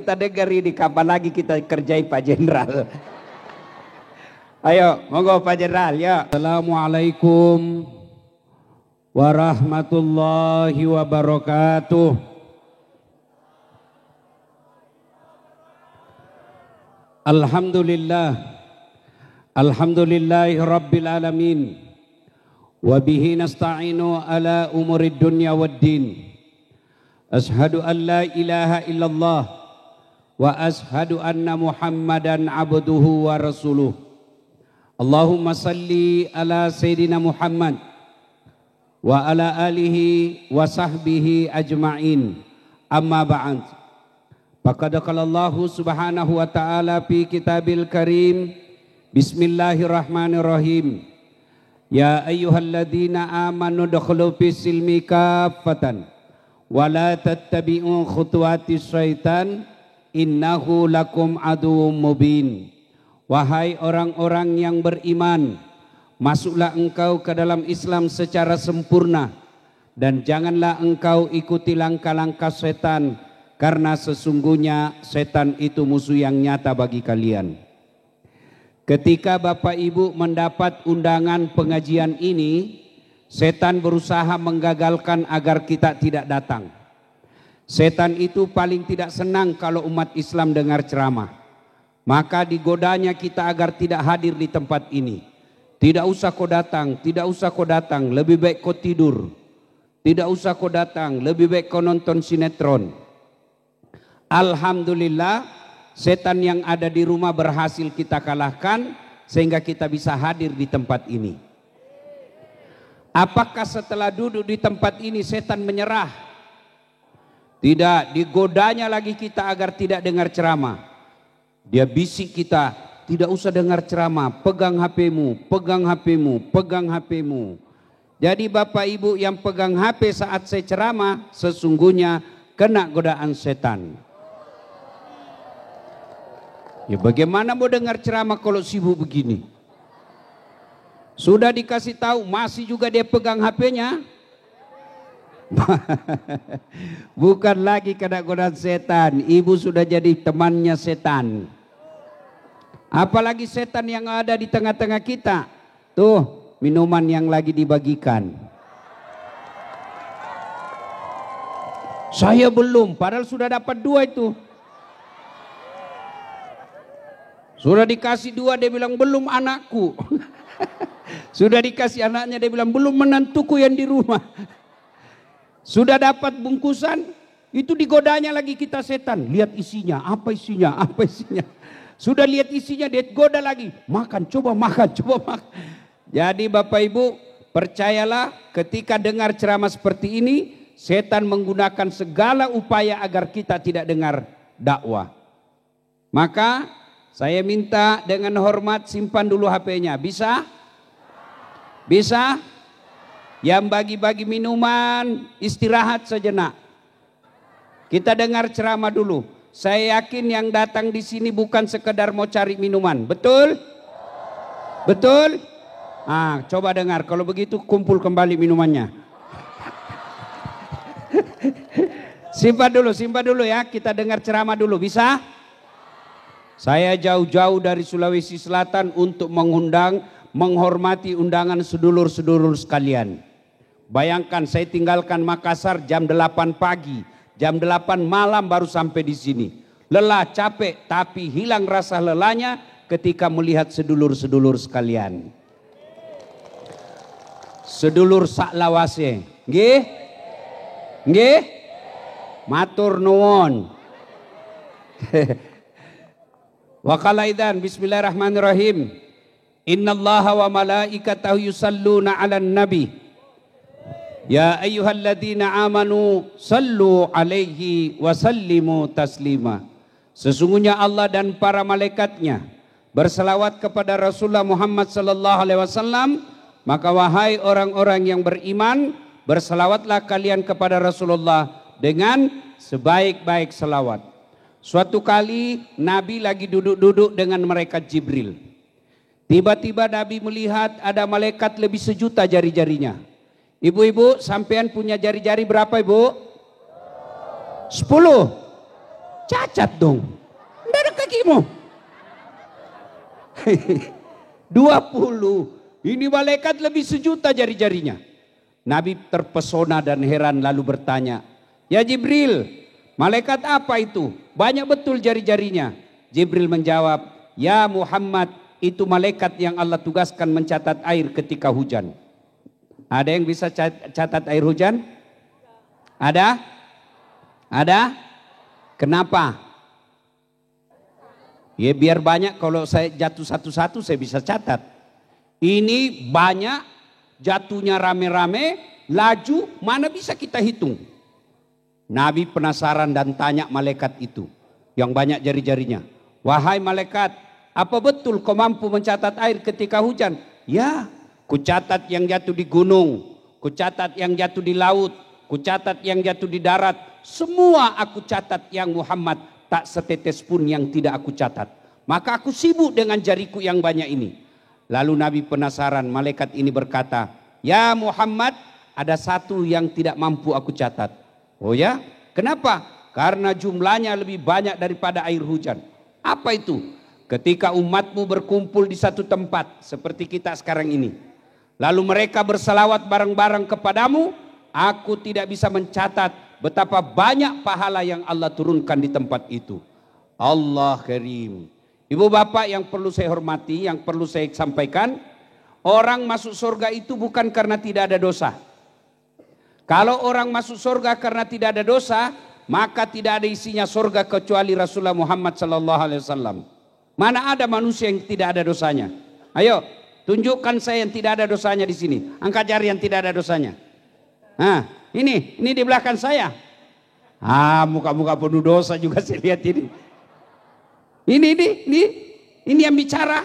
kita dengar ini, kapan lagi kita kerjai Pak Jenderal? Ayo, monggo Pak Jenderal, ya. Assalamualaikum warahmatullahi wabarakatuh. Alhamdulillahi rabbil alamin. Wa bihi nasta'inu ala umurid dunya waddin. Ashhadu an la ilaha illallah wa ashhadu anna Muhammadan abduhu wa rasuluh. Allahumma salli ala Sayyidina Muhammad wa ala alihi wa sahbihi ajma'in. Amma ba'd. Faqad qala Allah subhanahu wa ta'ala fi kitabil karim. Bismillahirrahmanirrahim. Ya ayyuhalladzina amanu dukhulu fis silmi kaffatan wa la tattabi'u khutuwatis syaitan innahu lakum aduwwum mubin. Wahai orang-orang yang beriman, masuklah engkau ke dalam Islam secara sempurna dan janganlah engkau ikuti langkah-langkah setan, karena sesungguhnya setan itu musuh yang nyata bagi kalian. Ketika Bapak Ibu mendapat undangan pengajian ini, setan berusaha menggagalkan agar kita tidak datang. Setan itu paling tidak senang kalau umat Islam dengar ceramah. Maka digodanya kita agar tidak hadir di tempat ini. Tidak usah kau datang, tidak usah kau datang, lebih baik kau tidur. Tidak usah kau datang, lebih baik kau nonton sinetron. Alhamdulillah, setan yang ada di rumah berhasil kita kalahkan sehingga kita bisa hadir di tempat ini. Apakah setelah duduk di tempat ini setan menyerah? Tidak, digodanya lagi kita agar tidak dengar ceramah. Dia bisik kita, tidak usah dengar ceramah, pegang HP-mu, pegang HP-mu, pegang HP-mu. Jadi Bapak Ibu yang pegang HP saat saya ceramah sesungguhnya kena godaan setan. Ya bagaimana mau dengar ceramah kalau sibuk begini? Sudah dikasih tahu masih juga dia pegang HP-nya. Bukan lagi kena godaan setan, ibu sudah jadi temannya setan. Apalagi setan yang ada di tengah-tengah kita. Tuh minuman yang lagi dibagikan. Saya belum, padahal sudah dapat 2 itu. Sudah dikasih 2 dia bilang belum anakku. Sudah dikasih anaknya dia bilang belum menantuku yang di rumah. Sudah dapat bungkusan, itu digodanya lagi kita setan. Lihat isinya, apa isinya, apa isinya. Sudah lihat isinya dia goda lagi. Makan, coba makan, coba makan. Jadi Bapak Ibu percayalah ketika dengar ceramah seperti ini, setan menggunakan segala upaya agar kita tidak dengar dakwah. Maka saya minta dengan hormat simpan dulu HP-nya. Bisa? Bisa? Yang bagi-bagi minuman istirahat sejenak. Kita dengar ceramah dulu. Saya yakin yang datang di sini bukan sekedar mau cari minuman. Betul? Betul? Ah, coba dengar. Kalau begitu kumpul kembali minumannya. Simpan dulu ya. Kita dengar ceramah dulu. Bisa? Saya jauh-jauh dari Sulawesi Selatan untuk menghormati undangan sedulur-sedulur sekalian. Bayangkan saya tinggalkan Makassar jam 8 pagi, jam 8 malam baru sampai di sini. Lelah, capek, tapi hilang rasa lelahnya ketika melihat sedulur-sedulur sekalian. Sedulur saklawase, nggih? Nggih? Matur nuwun. Wa qala idzan bismillahirrahmanirrahim. Innallaha wa malaikatahu yusalluna 'alan nabi. Ya ayyuhalladzina amanu sallu 'alaihi wa sallimu taslima. Sesungguhnya Allah dan para malaikatnya berselawat kepada Rasulullah Muhammad sallallahu alaihi wasallam, maka wahai orang-orang yang beriman, berselawatlah kalian kepada Rasulullah dengan sebaik-baik selawat. Suatu kali Nabi lagi duduk-duduk dengan malaikat Jibril. Tiba-tiba Nabi melihat ada malaikat lebih 1.000.000 jari-jarinya. Ibu-ibu, sampean punya jari-jari berapa ibu? 10. Cacat dong. Tidak ada kakimu. 20. Ini malaikat lebih 1.000.000 jari-jarinya. Nabi terpesona dan heran lalu bertanya, "Ya Jibril, malaikat apa itu? Banyak betul jari-jarinya." Jibril menjawab, "Ya Muhammad, itu malaikat yang Allah tugaskan mencatat air ketika hujan." Ada yang bisa catat air hujan? Ada? Ada? Kenapa? Ya biar banyak, kalau saya jatuh satu-satu saya bisa catat. Ini banyak, jatuhnya rame-rame, laju, mana bisa kita hitung? Nabi penasaran dan tanya malaikat itu yang banyak jari-jarinya, "Wahai malaikat, apa betul kau mampu mencatat air ketika hujan?" "Ya, ku catat yang jatuh di gunung, ku catat yang jatuh di laut, ku catat yang jatuh di darat. Semua aku catat yang Muhammad, tak setetes pun yang tidak aku catat. Maka aku sibuk dengan jariku yang banyak ini." Lalu Nabi penasaran, malaikat ini berkata, "Ya Muhammad, ada satu yang tidak mampu aku catat." "Oh ya? Kenapa?" "Karena jumlahnya lebih banyak daripada air hujan." "Apa itu?" "Ketika umatmu berkumpul di satu tempat seperti kita sekarang ini, lalu mereka berselawat bareng-bareng kepadamu, aku tidak bisa mencatat betapa banyak pahala yang Allah turunkan di tempat itu." Allah Karim. Ibu bapak yang perlu saya hormati, yang perlu saya sampaikan, orang masuk surga itu bukan karena tidak ada dosa. Kalau orang masuk surga karena tidak ada dosa, maka tidak ada isinya surga kecuali Rasulullah Muhammad SAW. Mana ada manusia yang tidak ada dosanya? Ayo, tunjukkan saya yang tidak ada dosanya di sini. Angkat jari yang tidak ada dosanya. Nah, ini di belakang saya. Muka-muka penuh dosa juga saya lihat ini. Ini yang bicara.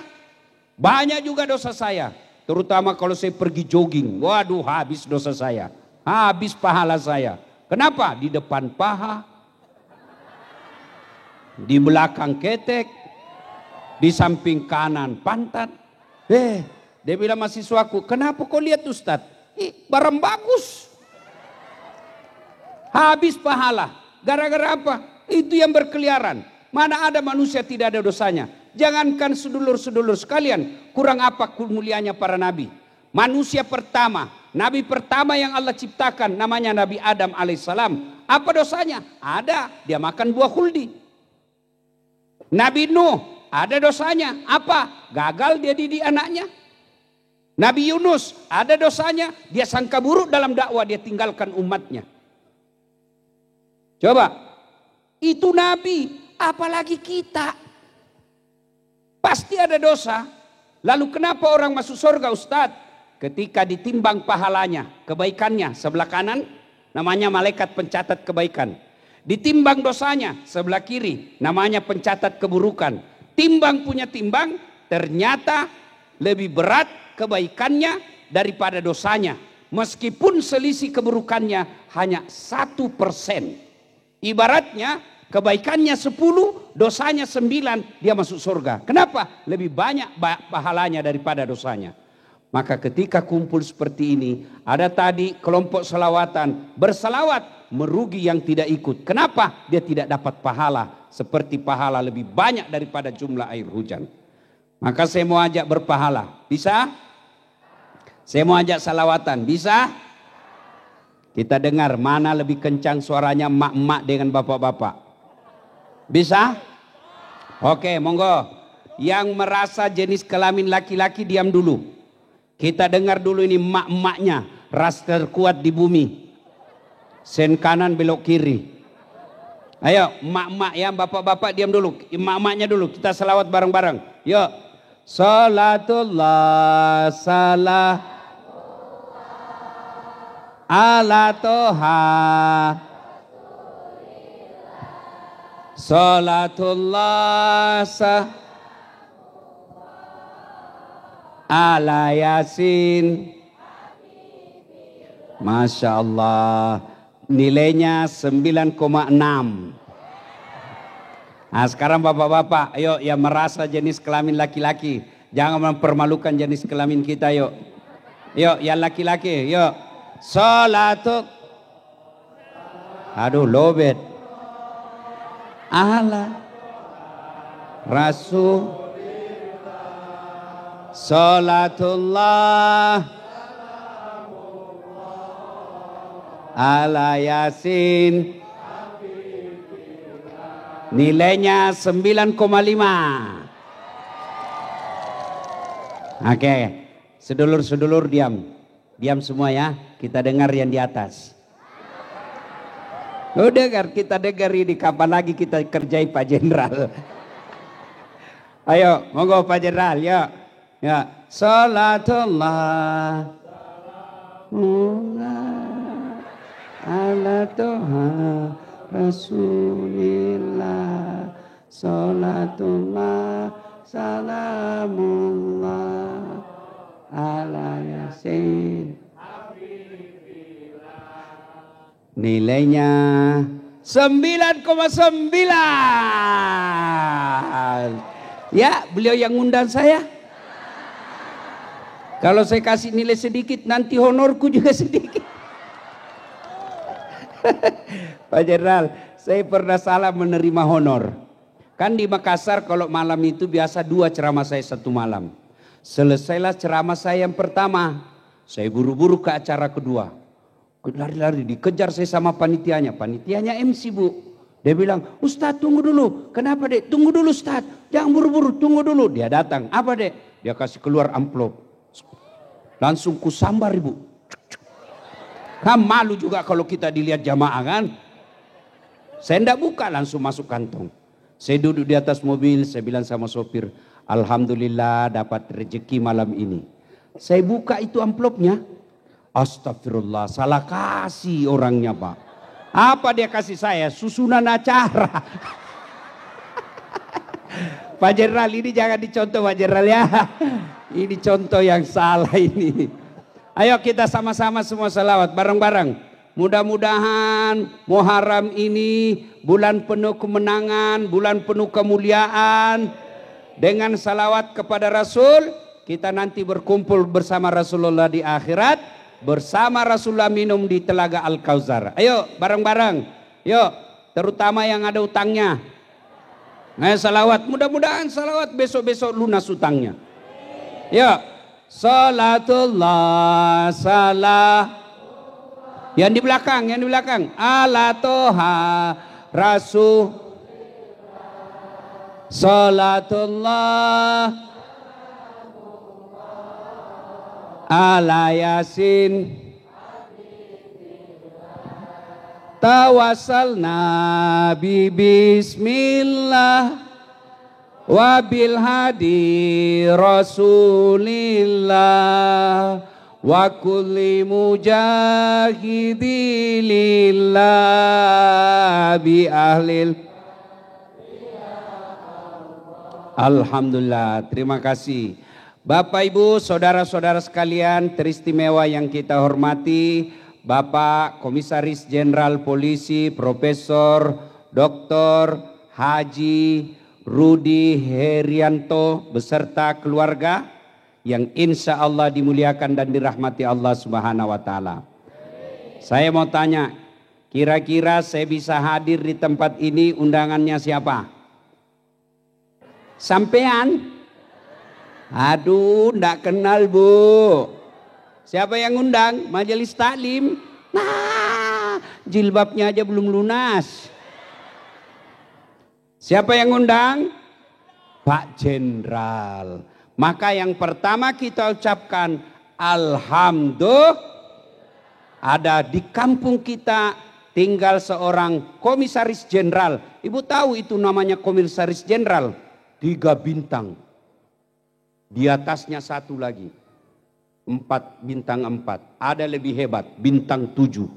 Banyak juga dosa saya. Terutama kalau saya pergi jogging. Waduh, habis dosa saya. Habis pahala saya. Kenapa? Di depan paha, di belakang ketek, di samping kanan pantat. Dia bilang mahasiswaku, "Kenapa kau lihat Ustadz? Barang bagus. Habis pahala. Gara-gara apa? Itu yang berkeliaran. Mana ada manusia tidak ada dosanya. Jangankan sedulur-sedulur sekalian, kurang apa mulianya para nabi. Manusia pertama, nabi pertama yang Allah ciptakan namanya Nabi Adam alaihissalam. Apa dosanya? Ada, dia makan buah khuldi. Nabi Nuh, ada dosanya. Apa? Gagal dia didik anaknya. Nabi Yunus, ada dosanya. Dia sangka buruk dalam dakwah, dia tinggalkan umatnya. Coba, itu nabi. Apalagi kita, pasti ada dosa. Lalu kenapa orang masuk surga Ustadz? Ketika ditimbang pahalanya, kebaikannya sebelah kanan namanya malaikat pencatat kebaikan. Ditimbang dosanya sebelah kiri namanya pencatat keburukan. Timbang punya timbang, ternyata lebih berat kebaikannya daripada dosanya. Meskipun selisih keburukannya hanya 1%. Ibaratnya kebaikannya 10, dosanya 9, dia masuk surga. Kenapa? Lebih banyak pahalanya daripada dosanya. Maka ketika kumpul seperti ini, ada tadi kelompok selawatan, berselawat merugi yang tidak ikut. Kenapa? Dia tidak dapat pahala, seperti pahala lebih banyak daripada jumlah air hujan. Maka saya mau ajak berpahala, bisa? Saya mau ajak salawatan, bisa? Kita dengar mana lebih kencang suaranya emak-emak dengan bapak-bapak. Bisa? Oke, monggo. Yang merasa jenis kelamin laki-laki diam dulu. Kita dengar dulu ini emak-emaknya, ras terkuat di bumi. Sen kanan belok kiri. Ayo, emak-emak ya, bapak-bapak diam dulu. Emak-emaknya dulu, kita selawat bareng-bareng. Yuk. Salatullah salah ala toha. Salatullah ala Yasin. Masya Allah, nilainya 9,6. Nah sekarang bapak-bapak, ayo yang merasa jenis kelamin laki-laki, jangan mempermalukan jenis kelamin kita, yuk. Yuk yang laki-laki, yuk. Salatul, aduh lobet. ala rasul salatullah ala yasin. Nilainya 9,5. Oke, sedulur-sedulur diam. Diam semua ya, kita dengar yang di atas. Lo dengar, kita dengar ini kapan lagi kita kerjai Pak Jenderal. Ayo, monggo Pak Jenderal, ya. Ya, salatullah ala Tuhan Rasulillah, salatullah salamullah ala yasin. Nilainya 9,9. Ya, beliau yang ngundang saya. Kalau saya kasih nilai sedikit, nanti honorku juga sedikit. Pak Jenderal, saya pernah salah menerima honor. Kan di Makassar kalau malam itu biasa 2 ceramah saya 1 malam. Selesailah ceramah saya yang pertama, saya buru-buru ke acara kedua. Lari-lari dikejar saya sama panitianya. Panitianya MC Bu. Dia bilang, Ustadz tunggu dulu. Kenapa Dek? Tunggu dulu Ustadz. Jangan buru-buru, tunggu dulu. Dia datang. Apa Dek? Dia kasih keluar amplop. Langsung kusambar Ibu. Kan malu juga kalau kita dilihat jamaah kan. Saya enggak buka, langsung masuk kantong. Saya duduk di atas mobil, saya bilang sama sopir, alhamdulillah dapat rezeki malam ini. Saya buka itu amplopnya. Astagfirullah, salah kasih orangnya Pak. Apa dia kasih saya? Susunan acara. Pak Jenderal, ini jangan dicontoh Pak Jenderal ya. Ini contoh yang salah ini. Ayo kita sama-sama semua salawat bareng-bareng. Mudah-mudahan Muharram ini bulan penuh kemenangan, bulan penuh kemuliaan. Dengan salawat kepada Rasul, kita nanti berkumpul bersama Rasulullah di akhirat. Bersama Rasulullah minum di Telaga Al-Kautsar. Ayo bareng-bareng. Yuk, terutama yang ada utangnya. Nah, salawat, mudah-mudahan salawat besok-besok lunas utangnya. Yuk. Salatullah salah. Yang di belakang, ala Toha Rasul. Salatullah ala Yasin. Tawassalna bi bismillah wabil hadi rasulillah wa kulli mujahidilillah bi ahlil. Alhamdulillah, terima kasih Bapak Ibu saudara-saudara sekalian teristimewa yang kita hormati, Bapak Komisaris Jenderal Polisi Profesor Dr. Haji Rudi Herianto beserta keluarga yang insya Allah dimuliakan dan dirahmati Allah Subhanahu wa Ta'ala. Saya mau tanya, kira-kira saya bisa hadir di tempat ini, undangannya siapa? Sampean? Aduh, ndak kenal Bu. Siapa yang undang? Majelis taklim. Nah, jilbabnya aja belum lunas. Siapa yang undang? Pak Jenderal. Maka yang pertama kita ucapkan alhamdulillah. Ada di kampung kita tinggal seorang komisaris jenderal. Ibu tahu itu namanya komisaris jenderal? 3 bintang. Di atasnya 1 lagi. 4 bintang 4. Ada lebih hebat, bintang 7.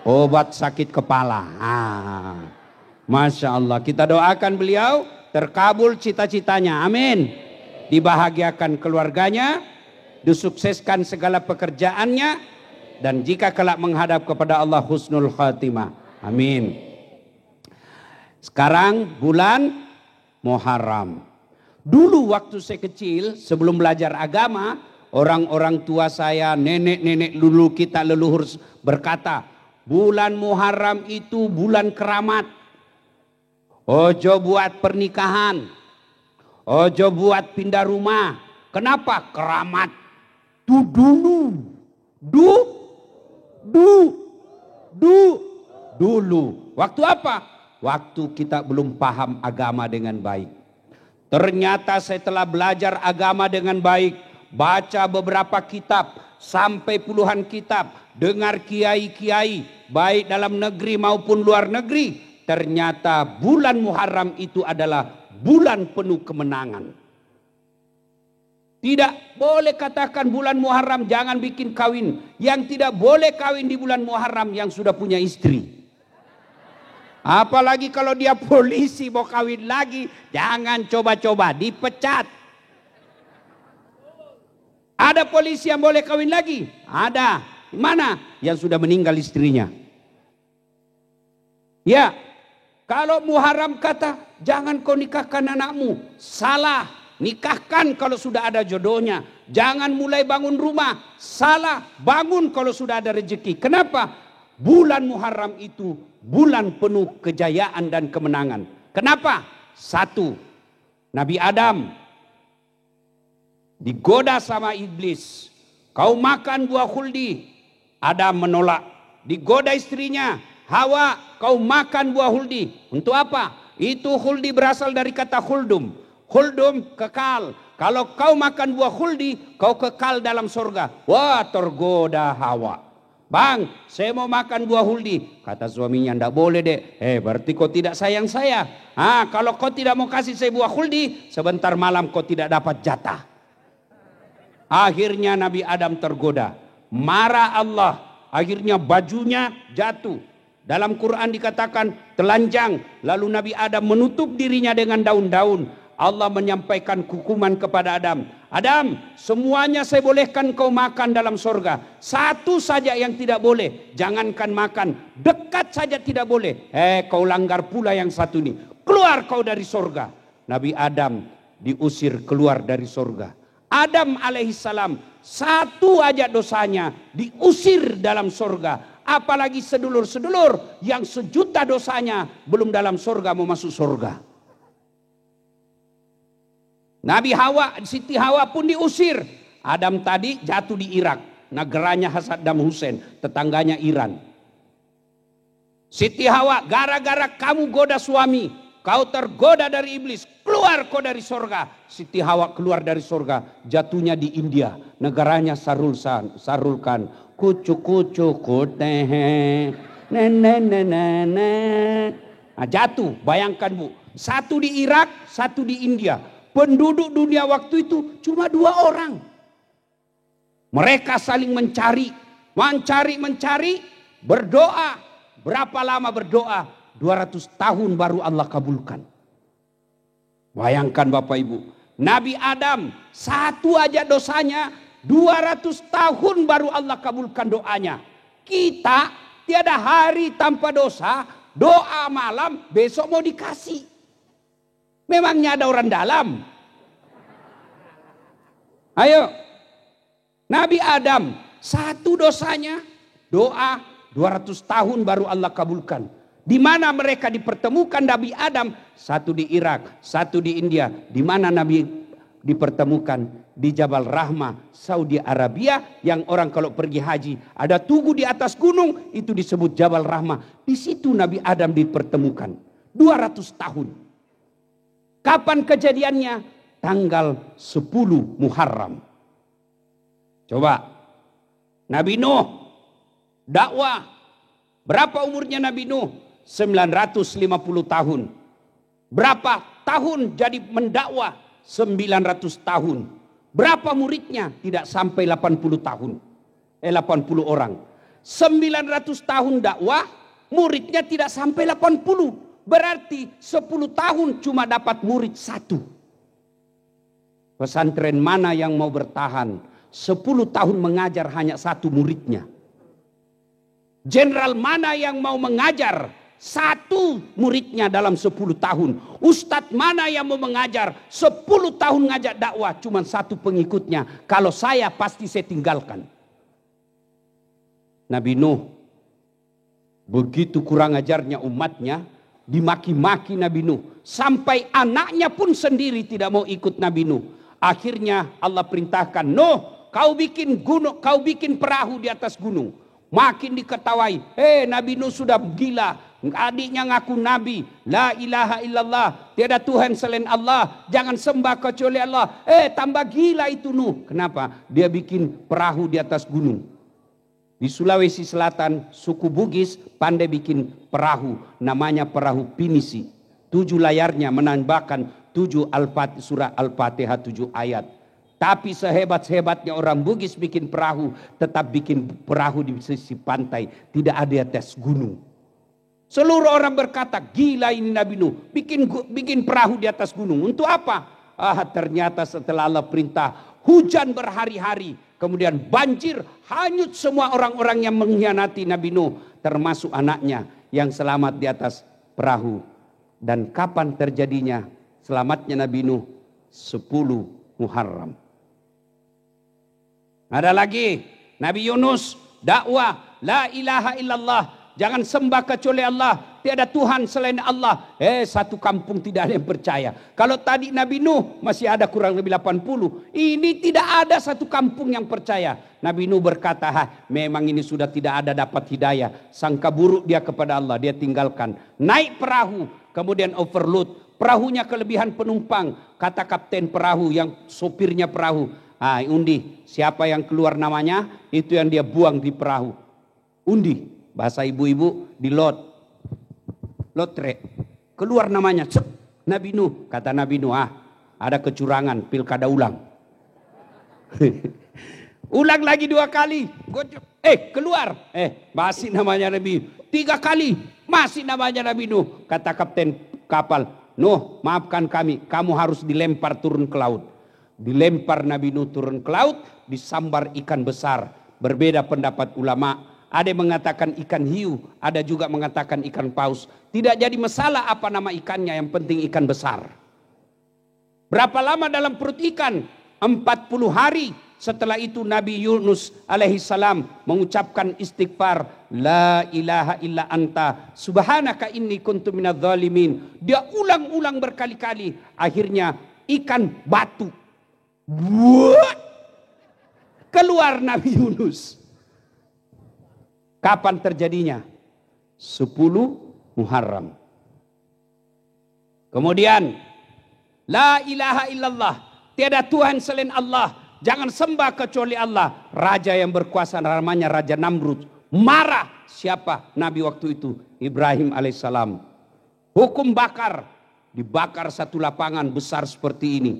Obat sakit kepala. Masya Allah, kita doakan beliau terkabul cita-citanya, amin. Dibahagiakan keluarganya, disukseskan segala pekerjaannya, dan jika kelak menghadap kepada Allah husnul khatimah, amin. Sekarang bulan Muharram. Dulu waktu saya kecil sebelum belajar agama, orang-orang tua saya, nenek-nenek dulu kita leluhur berkata, bulan Muharram itu bulan keramat. Ojo buat pernikahan. Ojo buat pindah rumah. Kenapa? Keramat. Dulu. Waktu apa? Waktu kita belum paham agama dengan baik. Ternyata setelah belajar agama dengan baik, baca beberapa kitab, sampai puluhan kitab, dengar kiai-kiai, baik dalam negeri maupun luar negeri, ternyata bulan Muharram itu adalah bulan penuh kemenangan. Tidak boleh katakan bulan Muharram jangan bikin kawin. Yang tidak boleh kawin di bulan Muharram yang sudah punya istri. Apalagi kalau dia polisi mau kawin lagi, jangan coba-coba, dipecat. Ada polisi yang boleh kawin lagi? Ada. Mana? Yang sudah meninggal istrinya. Ya, kalau Muharram kata, jangan kau nikahkan anakmu. Salah, nikahkan kalau sudah ada jodohnya. Jangan mulai bangun rumah. Salah, bangun kalau sudah ada rezeki. Kenapa? Bulan Muharram itu bulan penuh kejayaan dan kemenangan. Kenapa? Satu, Nabi Adam digoda sama iblis. Kau makan buah khuldi. Adam menolak. Digoda istrinya. Hawa, kau makan buah khuldi. Untuk apa? Itu khuldi berasal dari kata khuldum. Khuldum kekal. Kalau kau makan buah khuldi, kau kekal dalam surga. Wah, tergoda Hawa. Bang, saya mau makan buah khuldi. Kata suaminya, ndak boleh dek. Berarti kau tidak sayang saya. Kalau kau tidak mau kasih saya buah khuldi, sebentar malam kau tidak dapat jatah. Akhirnya Nabi Adam tergoda. Marah Allah. Akhirnya bajunya jatuh. Dalam Quran dikatakan telanjang. Lalu Nabi Adam menutup dirinya dengan daun-daun. Allah menyampaikan hukuman kepada Adam. Adam, semuanya saya bolehkan kau makan dalam surga. Satu saja yang tidak boleh. Jangankan makan, dekat saja tidak boleh. Kau langgar pula yang satu ini. Keluar kau dari surga. Nabi Adam diusir keluar dari surga. Adam alaihissalam satu aja dosanya diusir dalam surga. Apalagi sedulur-sedulur yang sejuta dosanya belum dalam surga mau masuk surga. Nabi Hawa, Siti Hawa pun diusir. Adam tadi jatuh di Irak. Negaranya Saddam Hussein, tetangganya Iran. Siti Hawa, gara-gara kamu goda suami, kau tergoda dari iblis, keluar kau dari surga. Siti Hawa keluar dari surga, jatuhnya di India. Negaranya Sarulkan. Kucu-kucu kutehe. Jatuh, bayangkan bu. Satu di Irak, satu di India. Penduduk dunia waktu itu cuma 2 orang. Mereka saling mencari, berdoa. Berapa lama berdoa? 200 tahun baru Allah kabulkan. Bayangkan Bapak Ibu. Nabi Adam satu aja dosanya 200 tahun baru Allah kabulkan doanya. Kita tiada hari tanpa dosa, doa malam besok mau dikasih. Memangnya ada orang dalam? Ayo. Nabi Adam satu dosanya doa 200 tahun baru Allah kabulkan. Di mana mereka dipertemukan Nabi Adam? Satu di Irak, satu di India. Di mana Nabi dipertemukan? Di Jabal Rahmah, Saudi Arabia. Yang orang kalau pergi haji ada tugu di atas gunung, itu disebut Jabal Rahmah. Di situ Nabi Adam dipertemukan. 200 tahun. Kapan kejadiannya? Tanggal 10 Muharram. Coba. Nabi Nuh dakwah. Berapa umurnya Nabi Nuh? 950 tahun. Berapa tahun jadi mendakwah? 900 tahun. Berapa muridnya? Tidak sampai 80 tahun. 80 orang. 900 tahun dakwah, muridnya tidak sampai 80. Berarti 10 tahun cuma dapat murid 1. Pesantren mana yang mau bertahan 10 tahun mengajar hanya 1 muridnya? Jenderal mana yang mau mengajar 1 muridnya dalam 10 tahun? Ustadz mana yang mau mengajar 10 tahun ngajak dakwah cuma 1 pengikutnya? Kalau saya pasti saya tinggalkan. Nabi Nuh begitu kurang ajarnya umatnya, dimaki-maki Nabi Nuh. Sampai anaknya pun sendiri tidak mau ikut Nabi Nuh. Akhirnya Allah perintahkan, Nuh, kau bikin gunung, kau bikin perahu di atas gunung. Makin diketawai, Nabi Nuh sudah gila. Adiknya ngaku Nabi, la ilaha illallah, tiada Tuhan selain Allah, jangan sembah kecuali Allah. Tambah gila itu Nuh. Kenapa? Dia bikin perahu di atas gunung. Di Sulawesi Selatan, suku Bugis pandai bikin perahu, namanya perahu pinisi. 7 layarnya menambahkan 7 surah Al-Fatihah 7 ayat. Tapi sehebat-hebatnya orang Bugis bikin perahu, tetap bikin perahu di sisi pantai, tidak ada di atas gunung. Seluruh orang berkata, gila ini Nabi Nuh, bikin perahu di atas gunung. Untuk apa? Ternyata setelah Allah perintah, hujan berhari-hari, kemudian banjir, hanyut semua orang-orang yang mengkhianati Nabi Nuh, termasuk anaknya yang selamat di atas perahu. Dan kapan terjadinya selamatnya Nabi Nuh? 10 Muharram. Ada lagi Nabi Yunus dakwah la ilaha illallah, jangan sembah kecuali Allah, tiada Tuhan selain Allah. Satu kampung tidak ada yang percaya. Kalau tadi Nabi Nuh masih ada kurang lebih 80, ini tidak ada satu kampung yang percaya. Nabi Nuh berkata, memang ini sudah tidak ada dapat hidayah. Sangka buruk dia kepada Allah, dia tinggalkan. Naik perahu, kemudian overload. Perahunya kelebihan penumpang. Kata kapten perahu yang sopirnya perahu, undi, siapa yang keluar namanya, itu yang dia buang di perahu. Undi, bahasa ibu-ibu, di lotre, keluar namanya. Nabi Nuh, kata Nabi Nuh, ada kecurangan, pilkada ulang. Ulang lagi 2 kali, keluar, masih namanya Nabi. 3 kali, masih namanya Nabi Nuh. Kata kapten kapal, Nuh, maafkan kami, kamu harus dilempar turun ke laut. Dilempar Nabi Nuh turun ke laut, disambar ikan besar. Berbeda pendapat ulama, ada yang mengatakan ikan hiu, ada juga mengatakan ikan paus. Tidak jadi masalah apa nama ikannya, yang penting ikan besar. Berapa lama dalam perut ikan? 40 hari. Setelah itu Nabi Yunus alaihissalam mengucapkan istighfar, la ilaha illa anta subhanaka inni kuntu minadz zalimin. Dia ulang-ulang berkali-kali. Akhirnya ikan batu. Keluar Nabi Yunus. Kapan terjadinya? 10 Muharram. Kemudian, la ilaha illallah, tiada Tuhan selain Allah, jangan sembah kecuali Allah. Raja yang berkuasa namanya Raja Namrud. Marah. Siapa Nabi waktu itu? Ibrahim alaihissalam. Hukum bakar. Dibakar satu lapangan besar seperti ini.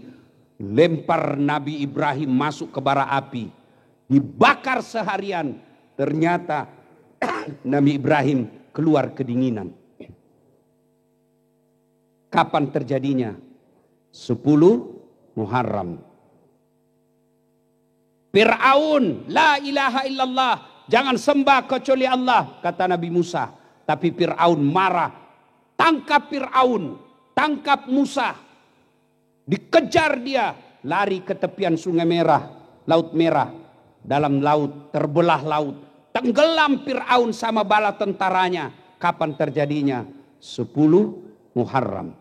Lempar Nabi Ibrahim masuk ke bara api. Dibakar seharian. Ternyata Nabi Ibrahim keluar kedinginan. Kapan terjadinya? 10 Muharram. Fir'aun, la ilaha illallah, jangan sembah kecuali Allah, kata Nabi Musa. Tapi Fir'aun marah. Tangkap Fir'aun, tangkap Musa. Dikejar dia, lari ke tepian Sungai Merah, Laut Merah. Dalam laut, terbelah laut. Tenggelam Fir'aun sama bala tentaranya. Kapan terjadinya? 10 Muharram.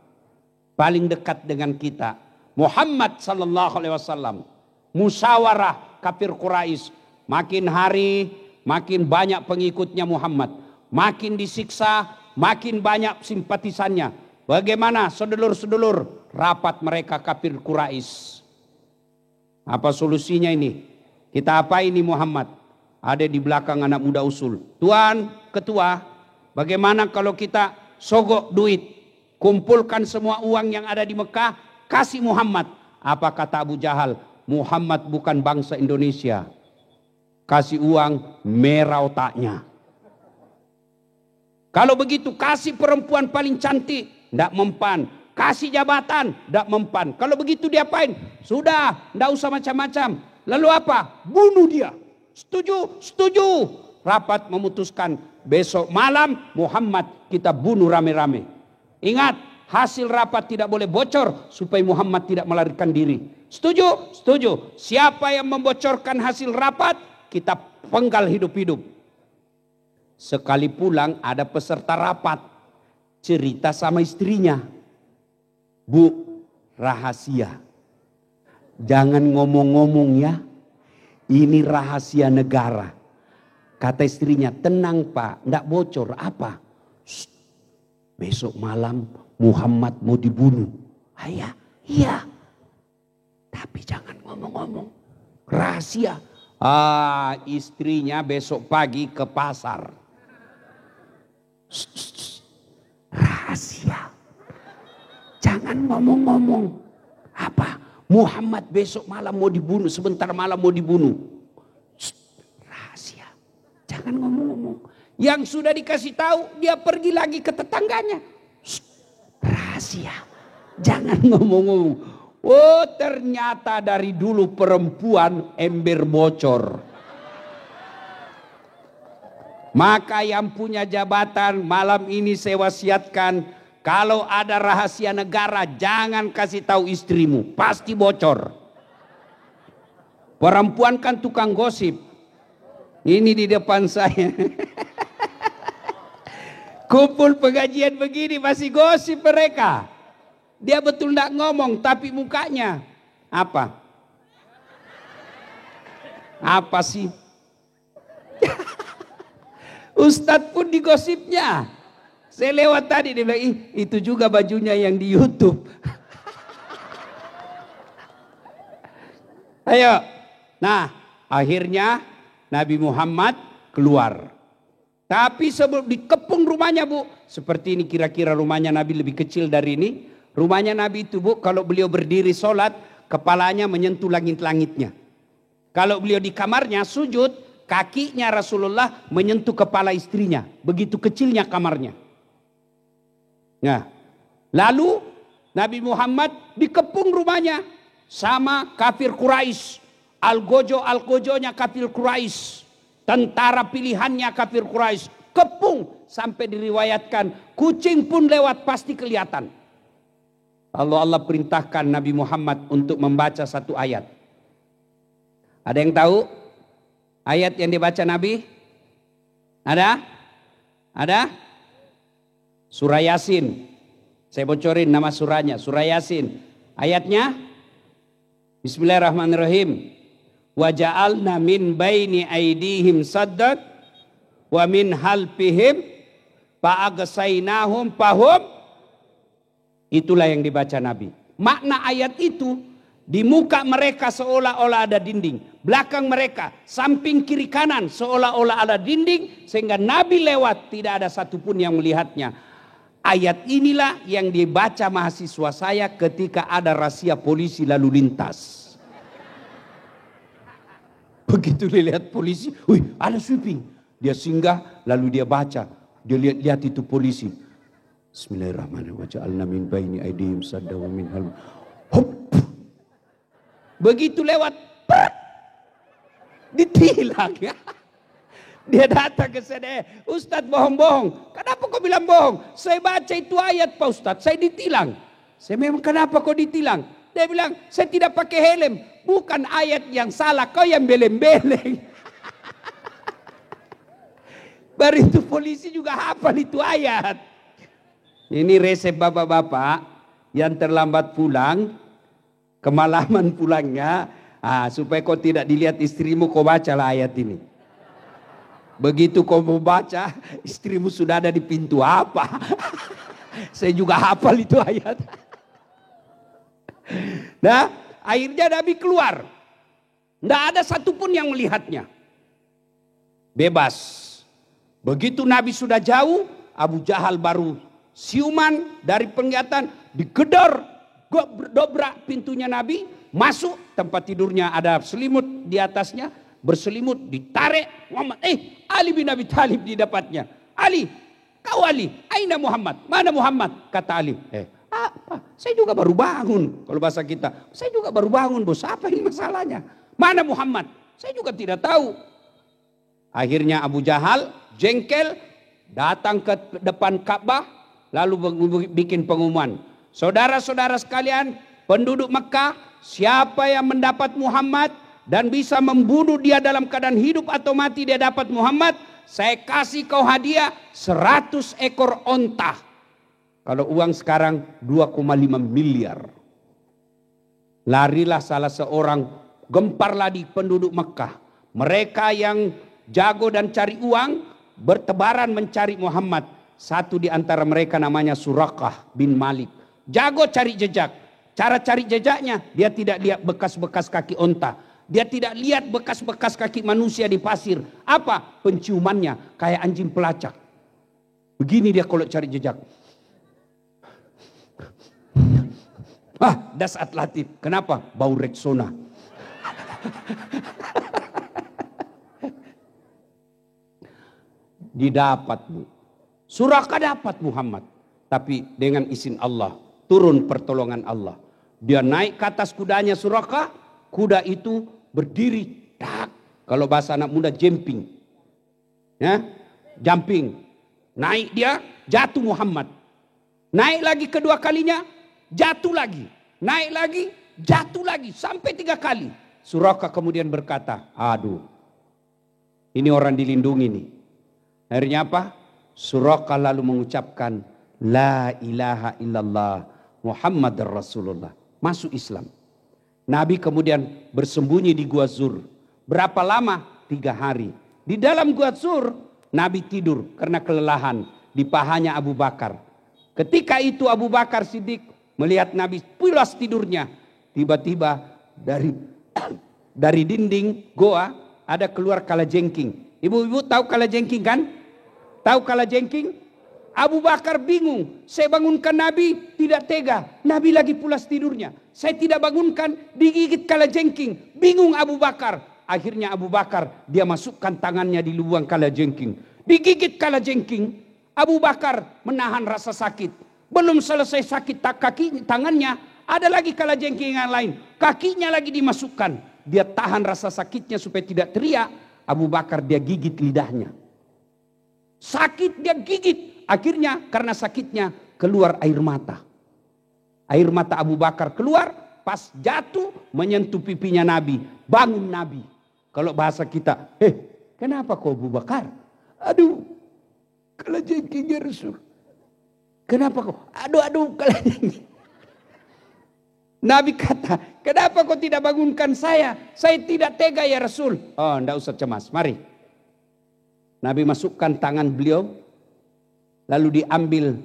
Paling dekat dengan kita, Muhammad sallallahu alaihi wasallam. Musyawarah kafir Quraisy. Makin hari, makin banyak pengikutnya Muhammad. Makin disiksa, makin banyak simpatisannya. Bagaimana sedulur-sedulur rapat mereka kafir Quraisy? Apa solusinya ini? Kita apa ini Muhammad? Ada di belakang anak muda usul. Tuan ketua, bagaimana kalau kita sogok duit? Kumpulkan semua uang yang ada di Mekah, kasih Muhammad. Apa kata Abu Jahal? Muhammad bukan bangsa Indonesia. Kasih uang, merah otaknya. Kalau begitu kasih perempuan paling cantik, tidak mempan. Kasih jabatan, tidak mempan. Kalau begitu diapain? Sudah, tidak usah macam-macam. Lalu apa? Bunuh dia. Setuju? Setuju. Rapat memutuskan besok malam Muhammad kita bunuh rame-rame. Ingat, hasil rapat tidak boleh bocor supaya Muhammad tidak melarikan diri. Setuju? Setuju. Siapa yang membocorkan hasil rapat, kita penggal hidup-hidup. Sekali pulang ada peserta rapat. cerita sama istrinya. Bu, rahasia. Jangan ngomong-ngomong ya. Ini rahasia negara. Kata istrinya, tenang Pak, enggak bocor. Apa? Shh, besok malam Muhammad mau dibunuh. Ayah, iya. Tapi jangan ngomong-ngomong. Rahasia. Istrinya besok pagi ke pasar. Shh, shh, shh. Rahasia. Jangan ngomong-ngomong. Apa? Muhammad besok malam mau dibunuh. Sebentar malam mau dibunuh. Shh, rahasia. Jangan ngomong-ngomong. Yang sudah dikasih tahu, dia pergi lagi ke tetangganya. Shh, rahasia. Jangan ngomong-ngomong. Oh, ternyata dari dulu perempuan ember bocor. Maka yang punya jabatan malam ini saya wasiatkan, kalau ada rahasia negara jangan kasih tahu istrimu, pasti bocor. Perempuan kan tukang gosip. Ini di depan saya. Kumpul pengajian begini masih gosip mereka. Dia betul tidak ngomong tapi mukanya apa? Apa sih? Ustadz pun digosipnya. Saya lewat tadi dia bilang, itu juga bajunya yang di YouTube. Ayo. Nah, akhirnya Nabi Muhammad keluar. Tapi sebelum dikepung rumahnya, Bu. Seperti ini kira-kira rumahnya Nabi, lebih kecil dari ini. Rumahnya Nabi itu, Bu, kalau beliau berdiri sholat, kepalanya menyentuh langit-langitnya. Kalau beliau di kamarnya sujud, kakinya Rasulullah menyentuh kepala istrinya. Begitu kecilnya kamarnya. Nah, lalu Nabi Muhammad dikepung rumahnya sama kafir Quraisy. Algojo-algojonya kafir Quraisy. Tentara pilihannya kafir Quraisy. Kepung sampai diriwayatkan kucing pun lewat pasti kelihatan. Allah perintahkan Nabi Muhammad untuk membaca satu ayat. Ada yang tahu ayat yang dibaca Nabi? Ada? Ada? Surah Yasin. Saya bocorin nama surahnya. Surah Yasin. Ayatnya? Bismillahirrahmanirrahim. Wa ja'alna min baini aidihim saddan wa min halfihim fa'agsainahum fahum. Itulah yang dibaca Nabi. Makna ayat itu, di muka mereka seolah-olah ada dinding. Belakang mereka, samping kiri kanan seolah-olah ada dinding. Sehingga Nabi lewat tidak ada satupun yang melihatnya. Ayat inilah yang dibaca mahasiswa saya ketika ada razia polisi lalu lintas. Begitu dia lihat polisi, wih ada sweeping. Dia singgah lalu dia baca. Dia lihat itu polisi. Bismillahirrahmanirrahim. Waja'alna min baini aidihim sadda wa min halm. Hop. Begitu lewat, ditilang ya. Dia datang ke saya, Ustadz bohong-bohong. Kenapa kau bilang bohong? Saya baca itu ayat Pak Ustadz, saya ditilang. Saya memang kenapa kau ditilang? Dia bilang, saya tidak pakai helm. Bukan ayat yang salah, kau yang beleng-beleng. Baru itu polisi juga hafal itu ayat. Ini resep bapak-bapak yang terlambat pulang, kemalaman pulangnya, supaya kau tidak dilihat istrimu, kau bacalah ayat ini. Begitu kau mau baca, istrimu sudah ada di pintu apa? Saya juga hafal itu ayat. Nah, akhirnya Nabi keluar. Tidak ada satupun yang melihatnya. Bebas. Begitu Nabi sudah jauh, Abu Jahal baru siuman dari penglihatan, digedor, dobrak pintunya Nabi, masuk, tempat tidurnya ada selimut di atasnya, berselimut, ditarik Muhammad. Ali bin Abi Thalib didapatnya. Ali, kau Ali, aina Muhammad? Mana Muhammad? Kata Ali. Apa? Saya juga baru bangun. Kalau bahasa kita, saya juga baru bangun bos. Apa ini masalahnya? Mana Muhammad? Saya juga tidak tahu. Akhirnya Abu Jahal jengkel, datang ke depan Ka'bah, lalu bikin pengumuman. Saudara-saudara sekalian, penduduk Mekah, siapa yang mendapat Muhammad dan bisa membunuh dia dalam keadaan hidup atau mati, dia dapat Muhammad, saya kasih kau hadiah 100 ekor onta. Kalau uang sekarang 2,5 miliar. Larilah salah seorang, gemparlah di penduduk Mekah. Mereka yang jago dan cari uang bertebaran mencari Muhammad. Satu di antara mereka namanya Suraqah bin Malik. Jago cari jejak. Cara cari jejaknya, dia tidak lihat bekas-bekas kaki onta. Dia tidak lihat bekas-bekas kaki manusia di pasir. Apa? Penciumannya kayak anjing pelacak. Begini dia kalau cari jejak. Das Atlatif. Kenapa? Bau Rexona. Didapat. Suraqah dapat Muhammad. Tapi dengan izin Allah. Turun pertolongan Allah. Dia naik ke atas kudanya Suraqah. Kuda itu berdiri. Tak. Kalau bahasa anak muda jumping. Ya, jumping. Naik dia, jatuh Muhammad. Naik lagi kedua kalinya, jatuh lagi. Naik lagi, jatuh lagi. Sampai 3 kali. Suraqah kemudian berkata, aduh. Ini orang dilindungi nih. Akhirnya apa? Suraqah lalu mengucapkan, La ilaha illallah Muhammad Rasulullah. Masuk Islam. Nabi kemudian bersembunyi di Gua Zur. Berapa lama? 3 hari. Di dalam Gua Zur, Nabi tidur karena kelelahan di pahanya Abu Bakar. Ketika itu Abu Bakar Siddiq melihat Nabi pulas tidurnya. Tiba-tiba dari dinding goa ada keluar kalajengking. Ibu-ibu tahu kalajengking kan? Tahu kalajengking? Abu Bakar bingung. Saya bangunkan Nabi, tidak tega. Nabi lagi pulas tidurnya. Saya tidak bangunkan, digigit kalajengking. Bingung Abu Bakar. Akhirnya Abu Bakar, dia masukkan tangannya di lubang kalajengking. Digigit kalajengking. Abu Bakar menahan rasa sakit. Belum selesai sakit tangannya, ada lagi kalajengking yang lain. Kakinya lagi dimasukkan. Dia tahan rasa sakitnya supaya tidak teriak. Abu Bakar dia gigit lidahnya. Sakit dia gigit. Akhirnya karena sakitnya keluar air mata. Air mata Abu Bakar keluar pas jatuh menyentuh pipinya Nabi. Bangun Nabi. Kalau bahasa kita, kenapa kau Abu Bakar? Aduh, kalajengkingnya Rasul. Kenapa kau? Aduh, kalajengking. Nabi kata, kenapa kau tidak bangunkan saya? Saya tidak tega ya Rasul. Oh, enggak usah cemas, mari. Nabi masukkan tangan beliau. Lalu diambil,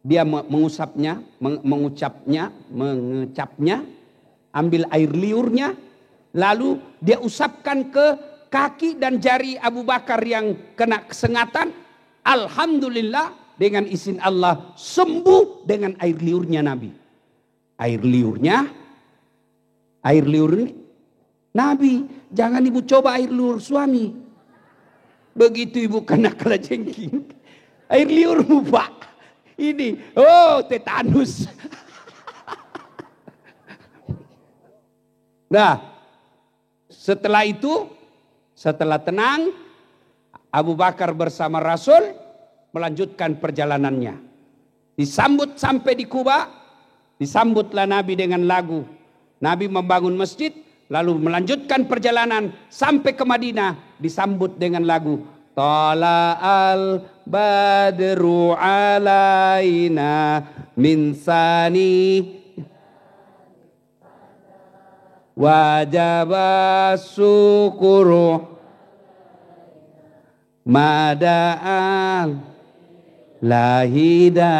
dia mengecapnya, ambil air liurnya, lalu dia usapkan ke kaki dan jari Abu Bakar yang kena kesengatan. Alhamdulillah dengan izin Allah sembuh dengan air liurnya Nabi. Air liurnya, Nabi, jangan ibu coba air liur suami. Begitu ibu kena kalajengking. Air liurmu Pak. Ini, tetanus. Nah, setelah itu, setelah tenang, Abu Bakar bersama Rasul melanjutkan perjalanannya. Disambut sampai di Kuba, disambutlah Nabi dengan lagu. Nabi membangun masjid, lalu melanjutkan perjalanan sampai ke Madinah, disambut dengan lagu. Tala'al badru alaina min sani wajaba syukuru mada'al lahida.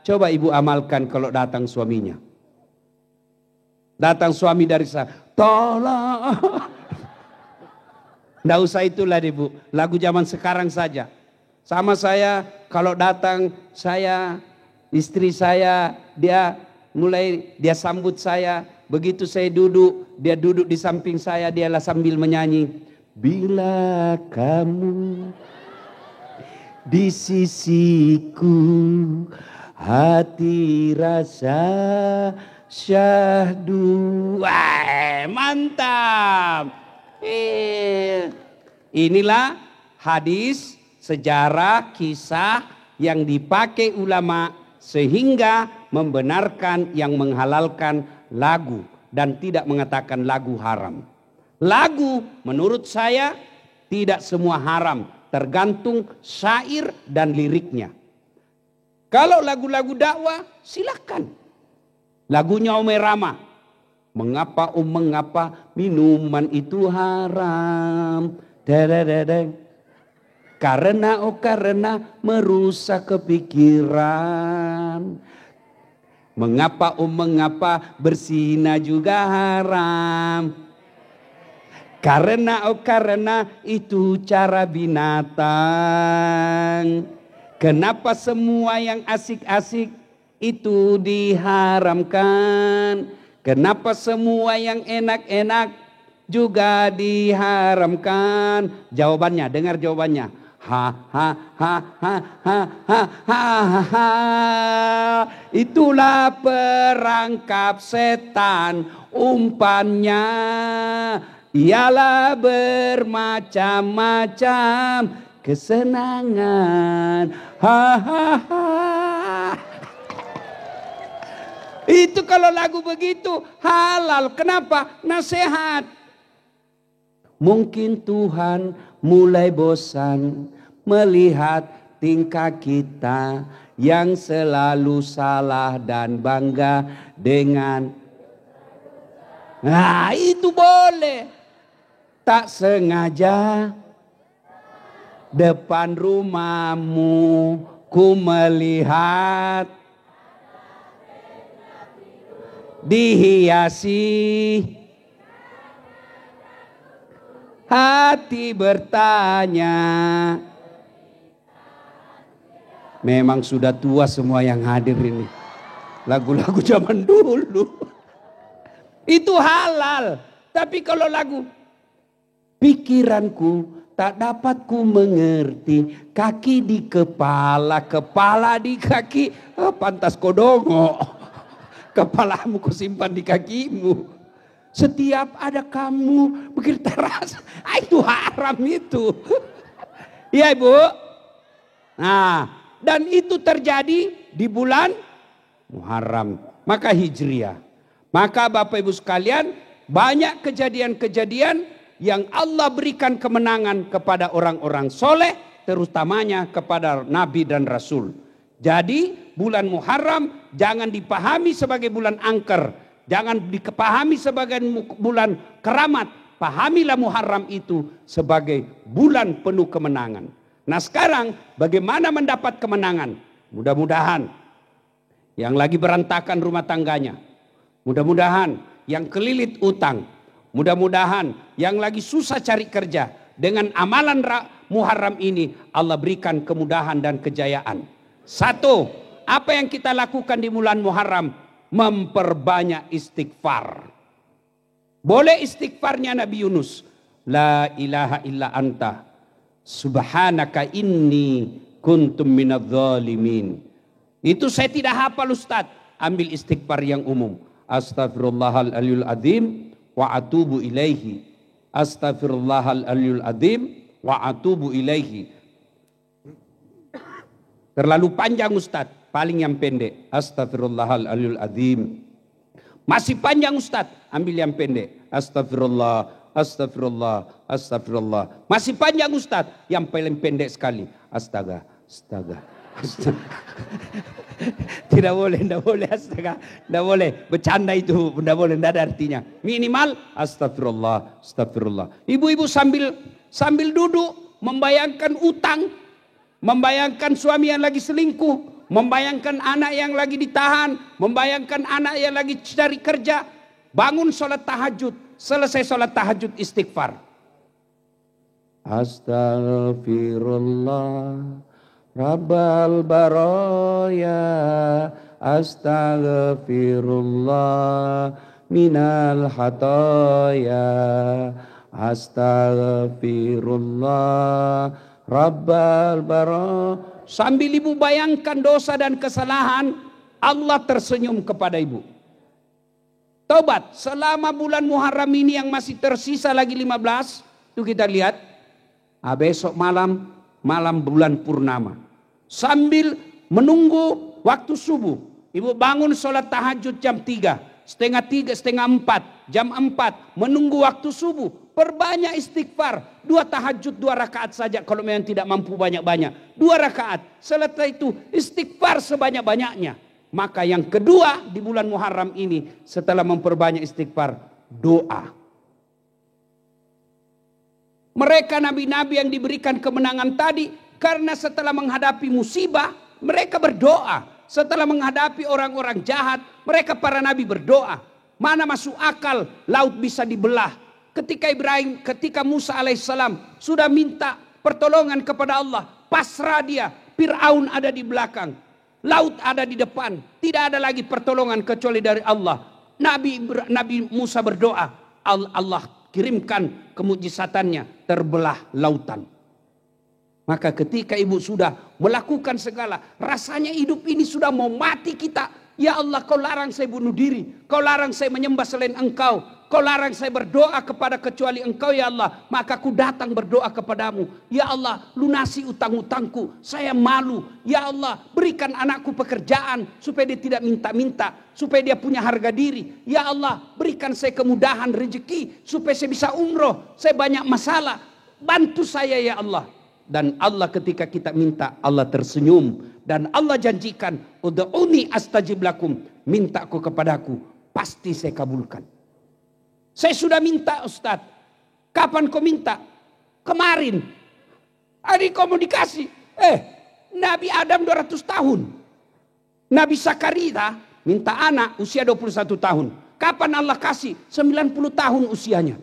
Coba ibu amalkan kalau datang suaminya. Datang suami dari sana. Tolong. Nggak usah itulah ibu, lagu zaman sekarang saja. Sama saya kalau datang istri saya, dia sambut saya. Begitu saya duduk, dia duduk di samping saya, dialah sambil menyanyi. Bila kamu di sisiku, hati rasa syahdu. Wah, mantap. Inilah hadis, sejarah, kisah yang dipakai ulama sehingga membenarkan yang menghalalkan lagu dan tidak mengatakan lagu haram. Lagu menurut saya tidak semua haram, tergantung syair dan liriknya. Kalau lagu-lagu dakwah, silakan. Lagunya Omai Rama. Mengapa mengapa minuman itu haram? Dadadadang. Karena merusak kepikiran. Mengapa berzina juga haram? Karena itu cara binatang. Kenapa semua yang asik-asik itu diharamkan? Kenapa semua yang enak-enak juga diharamkan? Jawabannya, dengar jawabannya. Itulah perangkap setan, umpannya ialah bermacam-macam kesenangan. Itu kalau lagu begitu halal. Kenapa? Nasihat. Mungkin Tuhan mulai bosan melihat tingkah kita yang selalu salah dan bangga dengan. Nah, itu boleh. Tak sengaja depan rumahmu ku melihat dihiasi, hati bertanya. Memang sudah tua semua yang hadir ini. Lagu-lagu zaman dulu. Itu halal. Tapi kalau lagu, pikiranku tak dapat ku mengerti, kaki di kepala, kepala di kaki. Oh, pantas kodongo. Kepalamu ku simpan di kakimu. Setiap ada kamu begitu terasa. Itu haram itu. Iya Ibu. Nah, dan itu terjadi di bulan Muharram. Maka Hijriah. Maka Bapak Ibu sekalian, banyak kejadian-kejadian yang Allah berikan kemenangan kepada orang-orang soleh, terutamanya kepada Nabi dan Rasul. Jadi bulan Muharram jangan dipahami sebagai bulan angker. Jangan dipahami sebagai bulan keramat. Pahamilah Muharram itu sebagai bulan penuh kemenangan. Nah sekarang bagaimana mendapat kemenangan? Mudah-mudahan yang lagi berantakan rumah tangganya. Mudah-mudahan yang kelilit utang. Mudah-mudahan yang lagi susah cari kerja. Dengan amalan Muharram ini Allah berikan kemudahan dan kejayaan. Satu, apa yang kita lakukan di bulan Muharram? Memperbanyak istighfar. Boleh istighfarnya Nabi Yunus. La ilaha illa anta. Subhanaka inni kuntum minadz zalimin. Itu saya tidak hafal Ustaz. Ambil istighfar yang umum. Astaghfirullahaladzim azim wa atubu ilaihi. Astaghfirullahaladzim azim wa atubu ilaihi. Terlalu panjang Ustaz, paling yang pendek. Astaghfirullahaladzim azim. Masih panjang Ustaz, ambil yang pendek. Astagfirullah, astagfirullah, astagfirullah. Masih panjang Ustaz, yang paling pendek sekali. Astaga, astaga. Tidak boleh astaga. Tidak boleh, bercanda itu, tidak boleh, tidak ada artinya. Minimal astagfirullah, astagfirullah. Ibu-ibu sambil duduk membayangkan utang, membayangkan suami yang lagi selingkuh, membayangkan anak yang lagi ditahan, membayangkan anak yang lagi cari kerja. Bangun sholat tahajud, selesai sholat tahajud istighfar. Astagfirullah Rabbal baraya, astaghfirullah minal hataya, astaghfirullah Rabbal baraya. Sambil ibu bayangkan dosa dan kesalahan, Allah tersenyum kepada ibu. Taubat selama bulan Muharram ini yang masih tersisa lagi 15, itu kita lihat. Besok malam bulan purnama. Sambil menunggu waktu subuh, ibu bangun sholat tahajud jam 3, setengah 3, setengah 4, jam 4, menunggu waktu subuh. Perbanyak istighfar. 2 tahajud 2 rakaat saja kalau memang tidak mampu banyak-banyak. 2 rakaat. Setelah itu istighfar sebanyak-banyaknya. Maka yang kedua di bulan Muharram ini setelah memperbanyak istighfar, doa. Mereka nabi-nabi yang diberikan kemenangan tadi karena setelah menghadapi musibah mereka berdoa. Setelah menghadapi orang-orang jahat mereka para nabi berdoa. Mana masuk akal laut bisa dibelah. Ketika Musa alaihissalam sudah minta pertolongan kepada Allah, pasrah dia, Fir'aun ada di belakang, laut ada di depan, tidak ada lagi pertolongan kecuali dari Allah. Nabi Musa berdoa, Allah kirimkan kemujizatannya, terbelah lautan. Maka ketika ibu sudah melakukan segala, rasanya hidup ini sudah mau mati kita. Ya Allah, kau larang saya bunuh diri, kau larang saya menyembah selain engkau, kau larang saya berdoa kepada kecuali engkau ya Allah. Maka aku datang berdoa kepadamu. Ya Allah, lunasi utang-utangku, saya malu. Ya Allah, berikan anakku pekerjaan supaya dia tidak minta-minta, supaya dia punya harga diri. Ya Allah, berikan saya kemudahan rezeki supaya saya bisa umroh, saya banyak masalah, bantu saya ya Allah. Dan Allah ketika kita minta, Allah tersenyum. Dan Allah janjikan, ud'uni astajib lakum, minta kau kepadaku, pasti saya kabulkan. Saya sudah minta Ustaz. Kapan kau minta? Kemarin. Hari kau mau dikasih. Nabi Adam 200 tahun. Nabi Zakaria minta anak usia 21 tahun. Kapan Allah kasih? 90 tahun usianya.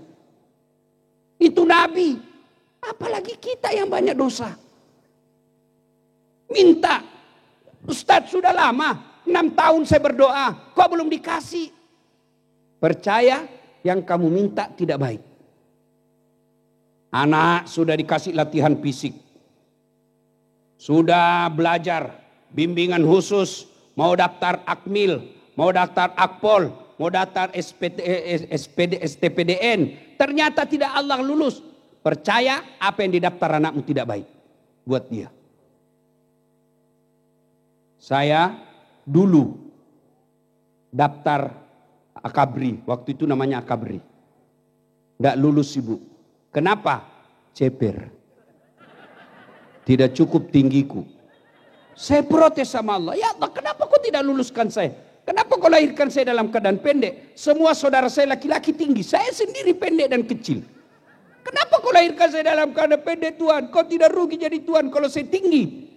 Itu Nabi. Apalagi kita yang banyak dosa. Minta. Ustadz sudah lama. 6 tahun saya berdoa. Kok belum dikasih? Percaya yang kamu minta tidak baik. Anak sudah dikasih latihan fisik. Sudah belajar. Bimbingan khusus. Mau daftar Akmil. Mau daftar Akpol. Mau daftar STPDN. Ternyata tidak Allah lulus. Percaya apa yang didaftar anakmu tidak baik buat dia. Saya dulu daftar Akabri, waktu itu namanya Akabri. Tidak lulus ibu. Kenapa? Ceper. Tidak cukup tinggiku. Saya protes sama Allah. Ya Allah, kenapa kau tidak luluskan saya? Kenapa kau lahirkan saya dalam keadaan pendek? Semua saudara saya laki-laki tinggi. Saya sendiri pendek dan kecil. Kenapa kau lahirkan saya dalam keadaan pendek Tuhan? Kau tidak rugi jadi Tuhan kalau saya tinggi.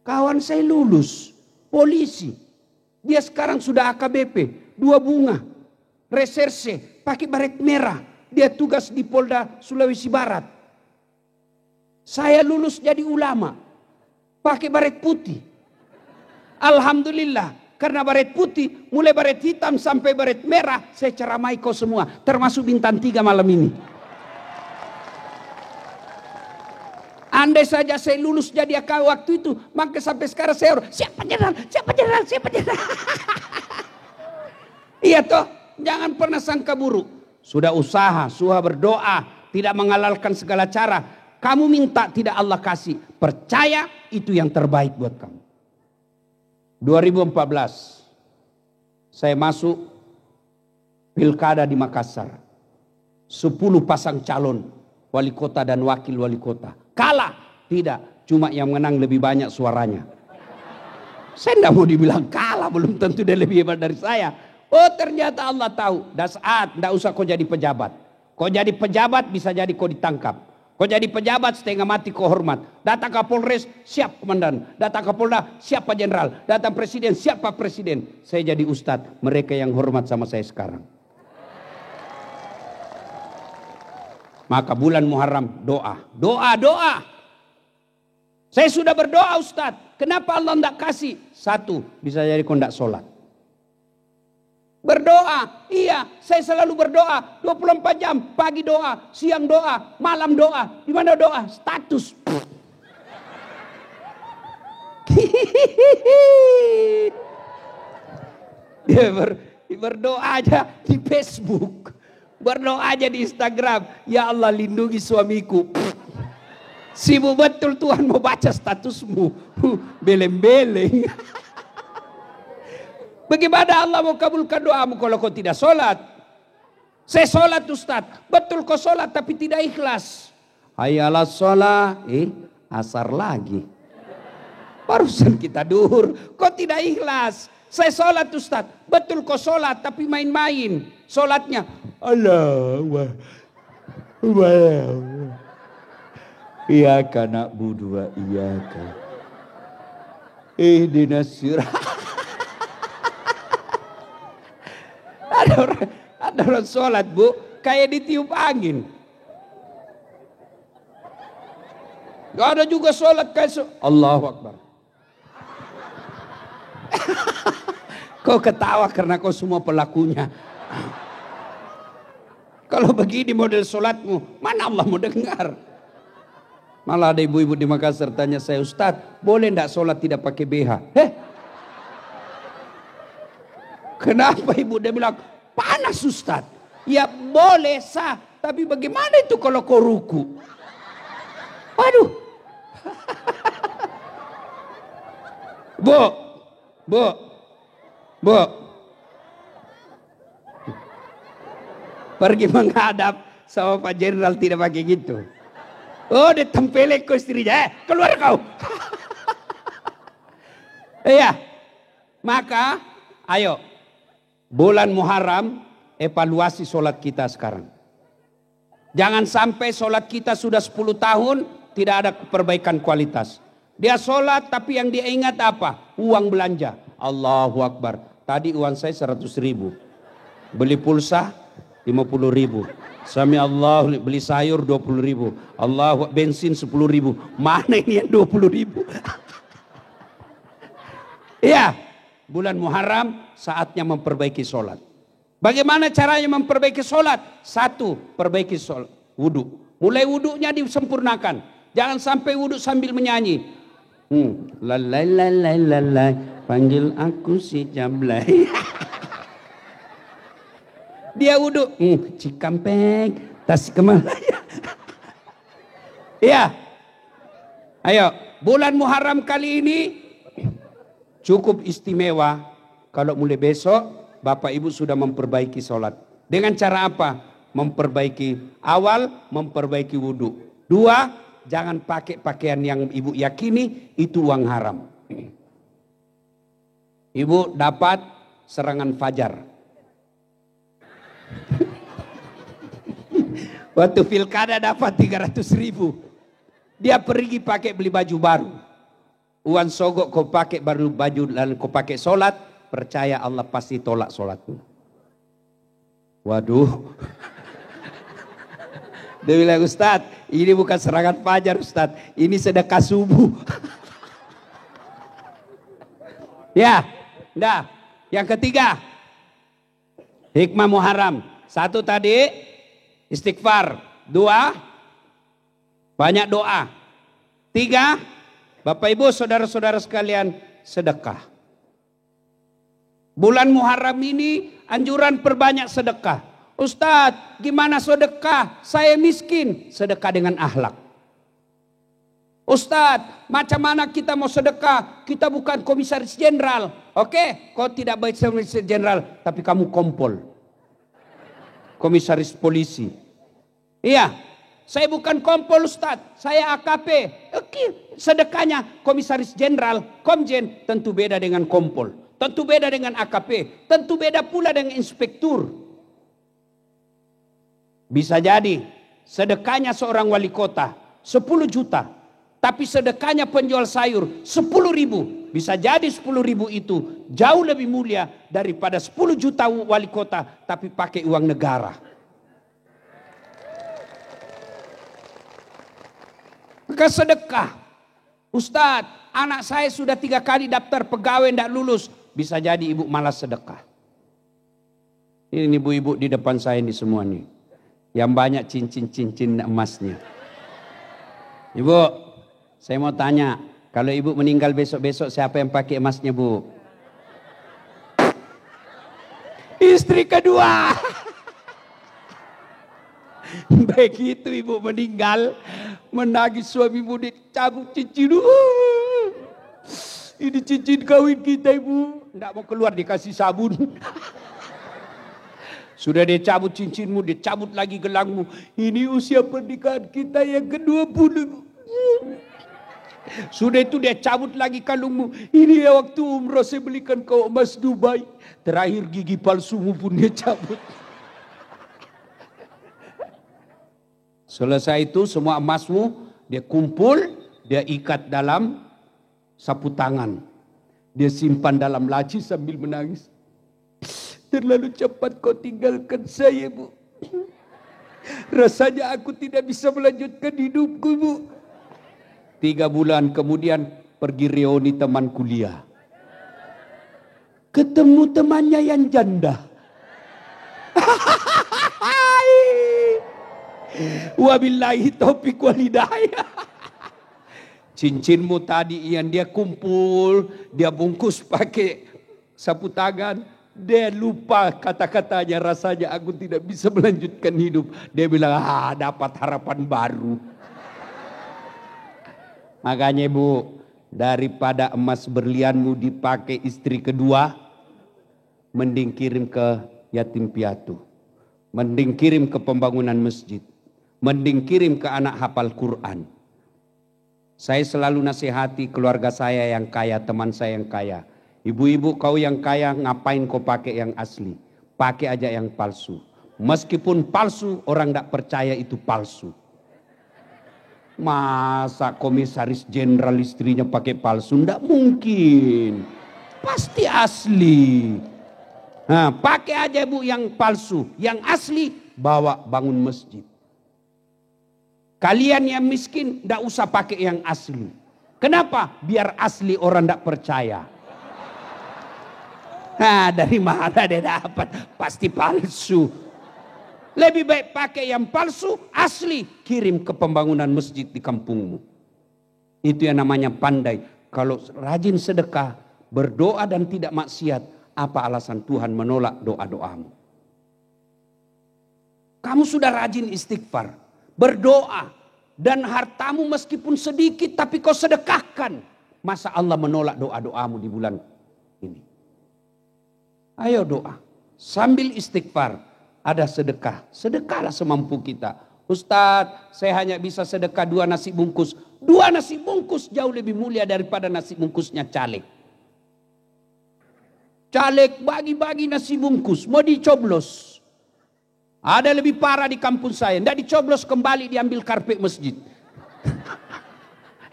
Kawan saya lulus. Polisi. Dia sekarang sudah AKBP. 2 bunga. Reserse. Pakai baret merah. Dia tugas di Polda Sulawesi Barat. Saya lulus jadi ulama. Pakai baret putih. Alhamdulillah. Karena baret putih, mulai baret hitam sampai baret merah, saya ceramai kau semua. Termasuk bintang 3 malam ini. Andai saja saya lulus jadi AK waktu itu, maka sampai sekarang saya siapa jenderal. Iya toh, jangan pernah sangka buruk. Sudah usaha, sudah berdoa, tidak menghalalkan segala cara. Kamu minta tidak Allah kasih. Percaya itu yang terbaik buat kamu. 2014 saya masuk pilkada di Makassar. 10 pasang calon wali kota dan wakil wali kota. Kalah? Tidak, cuma yang menang lebih banyak suaranya. Saya tidak mau dibilang kalah, belum tentu dia lebih hebat dari saya. Oh ternyata Allah tahu. Dasar, tidak usah kau jadi pejabat. Kau jadi pejabat bisa jadi kau ditangkap. Kau jadi pejabat setengah mati kau hormat. Datang ke Polres, siap komandan. Datang ke Polda, siapa jenderal. Datang presiden, siapa presiden. Saya jadi ustadz, mereka yang hormat sama saya sekarang. Maka bulan Muharram doa. Doa. Saya sudah berdoa ustadz. Kenapa Allah tidak kasih? 1, bisa jadi kau tidak sholat. Berdoa, iya, saya selalu berdoa 24 jam, pagi doa, siang doa, malam doa. Di mana doa? Status. Dia berdoa aja di Facebook, berdoa aja di Instagram. Ya Allah lindungi suamiku. Sibuk betul Tuhan mau baca statusmu, beleng-beleng. Bagaimana Allah mau kabulkan doamu kalau kau tidak sholat? Saya sholat Ustaz. Betul kau sholat tapi tidak ikhlas. Hayalah sholat. Asar lagi. Barusan kita duhur. Kau tidak ikhlas. Saya sholat Ustaz. Betul kau sholat tapi main-main. Sholatnya. Allah. Iyaka na'budu wa iyaka. Ihdinas sirat. Ada orang sholat bu, kayak ditiup angin. Gak ada juga sholat kayak Allahu Akbar. Kau ketawa karena kau semua pelakunya. Kalau begini model sholatmu, mana Allah mau dengar? Malah ada ibu-ibu di Makassar tanya saya, Ustadz, boleh enggak sholat tidak pakai BH? Kenapa ibu? Dia bilang, panas Ustadz. Ya boleh sah, tapi bagaimana itu kalau kau ruku? Waduh. Bu. Pergi menghadap sama Pak Jenderal tidak pakai gitu. Oh, ditempelin ke istrinya. Keluar kau. Iya. Maka, ayo. Bulan Muharram, evaluasi sholat kita sekarang. Jangan sampai sholat kita sudah 10 tahun, tidak ada perbaikan kualitas. Dia sholat, tapi yang dia ingat apa? Uang belanja. Allahu Akbar. Tadi uang saya 100.000. Beli pulsa 50.000. Sami Allah, beli sayur 20.000. Allah, bensin 10.000. Mana ini yang 20.000? Iya, bulan Muharram saatnya memperbaiki sholat. Bagaimana caranya memperbaiki sholat? 1, perbaiki sholat, wudu. Mulai wudunya disempurnakan. Jangan sampai wudu sambil menyanyi. Lalai, panggil aku si Jablay. Dia wudhu, Cikampek, Tasikmalaya. Iya. Ayo, bulan Muharram kali ini cukup istimewa. Kalau mulai besok, Bapak Ibu sudah memperbaiki sholat. Dengan cara apa? Memperbaiki awal, memperbaiki wudhu. 2, jangan pakai pakaian yang Ibu yakini itu uang haram. Ibu dapat serangan fajar. Waktu pilkada dapat 300.000. Dia pergi pakai beli baju baru. Uang sogok kau pakai baru baju dan kau pakai sholat. Percaya Allah pasti tolak sholatmu. Waduh. Dia bilang, Ustadz, ini bukan serangan fajar Ustadz. Ini sedekah subuh. Ya, dah. Yang ketiga, hikmah Muharram. 1 tadi, istighfar. 2, banyak doa. 3, Bapak Ibu saudara-saudara sekalian, sedekah. Bulan Muharram ini anjuran perbanyak sedekah. Ustadz, gimana sedekah? Saya miskin. Sedekah dengan akhlak. Ustadz, macam mana kita mau sedekah? Kita bukan komisaris jenderal. Oke, kau tidak baik komisaris jenderal, tapi kamu kompol. Komisaris polisi. Iya, saya bukan kompol Ustadz, saya AKP. Oke, sedekahnya komisaris jenderal, komjen, tentu beda dengan kompol. Tentu beda dengan AKP. Tentu beda pula dengan inspektur. Bisa jadi sedekahnya seorang wali kota 10 juta. Tapi sedekahnya penjual sayur 10.000. Bisa jadi 10.000 itu jauh lebih mulia daripada 10 juta wali kota tapi pakai uang negara. Maka sedekah. Ustadz, anak saya sudah 3 kali daftar pegawai tidak lulus. Bisa jadi ibu malas sedekah. Ini ibu-ibu di depan saya ini semua nih. Yang banyak cincin-cincin emasnya. Ibu, saya mau tanya. Kalau ibu meninggal besok-besok siapa yang pakai emasnya bu? Istri kedua. Begitu ibu meninggal. Menagih suami ibu dicabut cincin. Ini cincin kawin kita ibu. Tidak mau keluar dikasih sabun. Sudah dia cabut cincinmu, dia cabut lagi gelangmu. Ini usia pernikahan kita yang ke-20. Sudah itu dia cabut lagi kalungmu. Ini ya waktu umroh saya belikan kau emas Dubai. Terakhir gigi palsumu pun dia cabut. Selesai itu semua emasmu dia kumpul, dia ikat dalam sapu tangan. Dia simpan dalam laci sambil menangis. Terlalu cepat kau tinggalkan saya, Bu. Rasanya aku tidak bisa melanjutkan hidupku, Bu. 3 bulan kemudian pergi reuni teman kuliah. Ketemu temannya yang janda. Wabillahi taufiq wal hidayah. Cincinmu tadi yang dia kumpul, dia bungkus pakai sapu tangan. Dia lupa kata-katanya, rasanya aku tidak bisa melanjutkan hidup. Dia bilang, dapat harapan baru. Makanya Bu, daripada emas berlianmu dipakai istri kedua, mending kirim ke yatim piatu. Mending kirim ke pembangunan masjid. Mending kirim ke anak hafal Quran. Saya selalu nasihati keluarga saya yang kaya, teman saya yang kaya. Ibu-ibu kau yang kaya ngapain kau pakai yang asli? Pakai aja yang palsu. Meskipun palsu orang tidak percaya itu palsu. Masa komisaris jenderal istrinya pakai palsu? Tidak mungkin. Pasti asli. Nah, pakai aja Bu yang palsu. Yang asli bawa bangun masjid. Kalian yang miskin tidak usah pakai yang asli. Kenapa? Biar asli orang tidak percaya. Nah, dari mana dia dapat? Pasti palsu. Lebih baik pakai yang palsu, asli, kirim ke pembangunan masjid di kampungmu. Itu yang namanya pandai. Kalau rajin sedekah, berdoa dan tidak maksiat, apa alasan Tuhan menolak doa-doamu? Kamu sudah rajin istighfar, berdoa, dan hartamu meskipun sedikit tapi kau sedekahkan. Masa Allah menolak doa-doamu di bulan ini? Ayo doa, sambil istighfar, ada sedekah. Sedekahlah semampu kita. Ustadz, saya hanya bisa sedekah 2 nasi bungkus. 2 nasi bungkus jauh lebih mulia daripada nasi bungkusnya caleg. Caleg bagi-bagi nasi bungkus, mau dicoblos. Ada lebih parah di kampung saya, tidak dicoblos kembali diambil karpet masjid.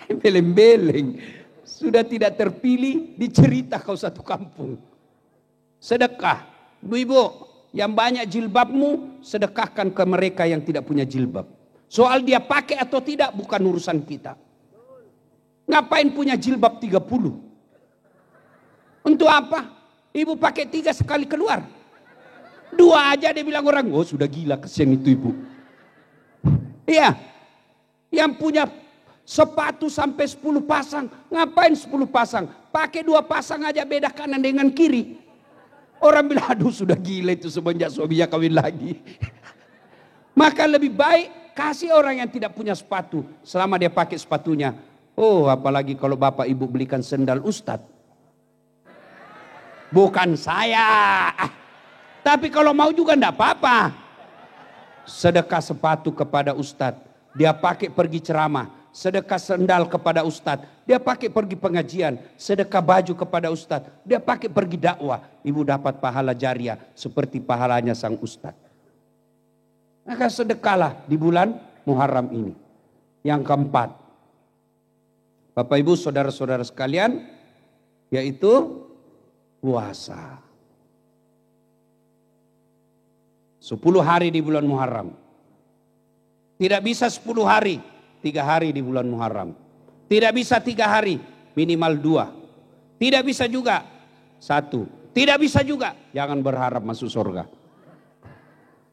Beleng-beleng, sudah tidak terpilih, dicerita kau satu kampung. Sedekah, ibu-ibu yang banyak jilbabmu, sedekahkan ke mereka yang tidak punya jilbab. Soal dia pakai atau tidak bukan urusan kita. Ngapain punya jilbab 30? Untuk apa? Ibu pakai 3 sekali keluar. 2 aja dia bilang orang, oh sudah gila kesian itu ibu. Iya, yang punya sepatu sampai 10 pasang, ngapain 10 pasang? Pakai 2 pasang aja, beda kanan dengan kiri. Orang bilang, aduh sudah gila itu semenjak suaminya kawin lagi. Maka lebih baik kasih orang yang tidak punya sepatu, selama dia pakai sepatunya. Oh apalagi kalau bapak ibu belikan sendal ustadz. Bukan saya. Tapi kalau mau juga enggak apa-apa. Sedekah sepatu kepada ustadz. Dia pakai pergi ceramah. Sedekah sendal kepada ustadz. Dia pakai pergi pengajian. Sedekah baju kepada ustadz. Dia pakai pergi dakwah. Ibu dapat pahala jariah seperti pahalanya sang ustadz. Maka sedekahlah di bulan Muharram ini. Yang keempat. Bapak ibu saudara-saudara sekalian. Yaitu puasa. 10 hari di bulan Muharram. Tidak bisa 10 hari. 3 hari di bulan Muharram. Tidak bisa 3 hari, minimal 2. Tidak bisa juga 1. Tidak bisa juga, jangan berharap masuk surga.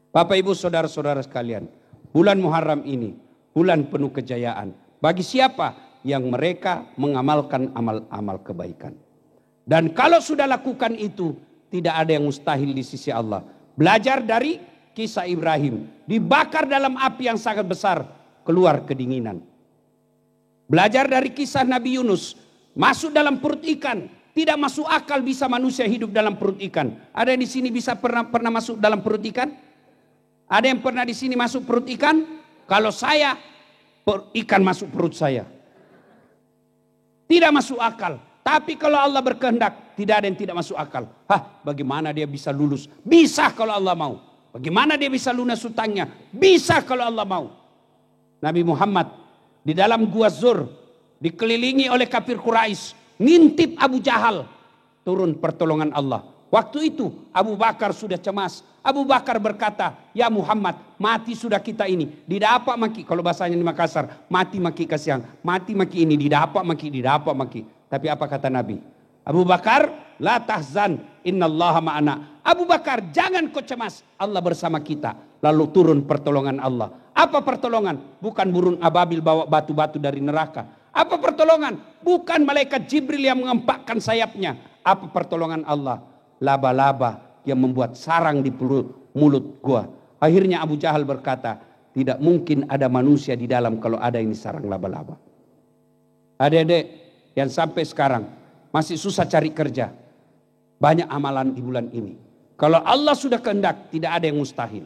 Bapak ibu saudara-saudara sekalian, bulan Muharram ini bulan penuh kejayaan. Bagi siapa yang mereka mengamalkan amal-amal kebaikan. Dan kalau sudah lakukan itu, tidak ada yang mustahil di sisi Allah. Belajar dari kisah Ibrahim, dibakar dalam api yang sangat besar, keluar kedinginan. Belajar dari kisah Nabi Yunus, masuk dalam perut ikan, Tidak masuk akal bisa manusia hidup dalam perut ikan. Ada yang di sini bisa pernah masuk dalam perut ikan? Ada yang pernah di sini masuk perut ikan? Kalau saya, ikan masuk perut saya. Tidak masuk akal. Tapi kalau Allah berkehendak, tidak ada yang tidak masuk akal. Bagaimana dia bisa lulus? Bisa kalau Allah mau. Bagaimana dia bisa lunas hutangnya? Bisa kalau Allah mau. Nabi Muhammad di dalam Gua Zur dikelilingi oleh kafir Quraisy. Ngintip Abu Jahal, turun pertolongan Allah. Waktu itu Abu Bakar sudah cemas. Abu Bakar berkata, ya Muhammad, mati sudah kita ini. Didapak maki, kalau bahasanya di Makassar, mati maki kasihan. Mati maki ini, didapak maki. Tapi apa kata Nabi? Abu Bakar, la tahzan, innallaha ma'ana. Abu Bakar, jangan kau cemas, Allah bersama kita. Lalu turun pertolongan Allah. Apa pertolongan? Bukan burung ababil bawa batu-batu dari neraka. Apa pertolongan? Bukan malaikat Jibril yang mengempakkan sayapnya. Apa pertolongan Allah? Laba-laba yang membuat sarang di mulut gua. Akhirnya Abu Jahal berkata, tidak mungkin ada manusia di dalam kalau ada ini sarang laba-laba. Adik-adik yang sampai sekarang masih susah cari kerja. Banyak amalan di bulan ini. Kalau Allah sudah kehendak, tidak ada yang mustahil.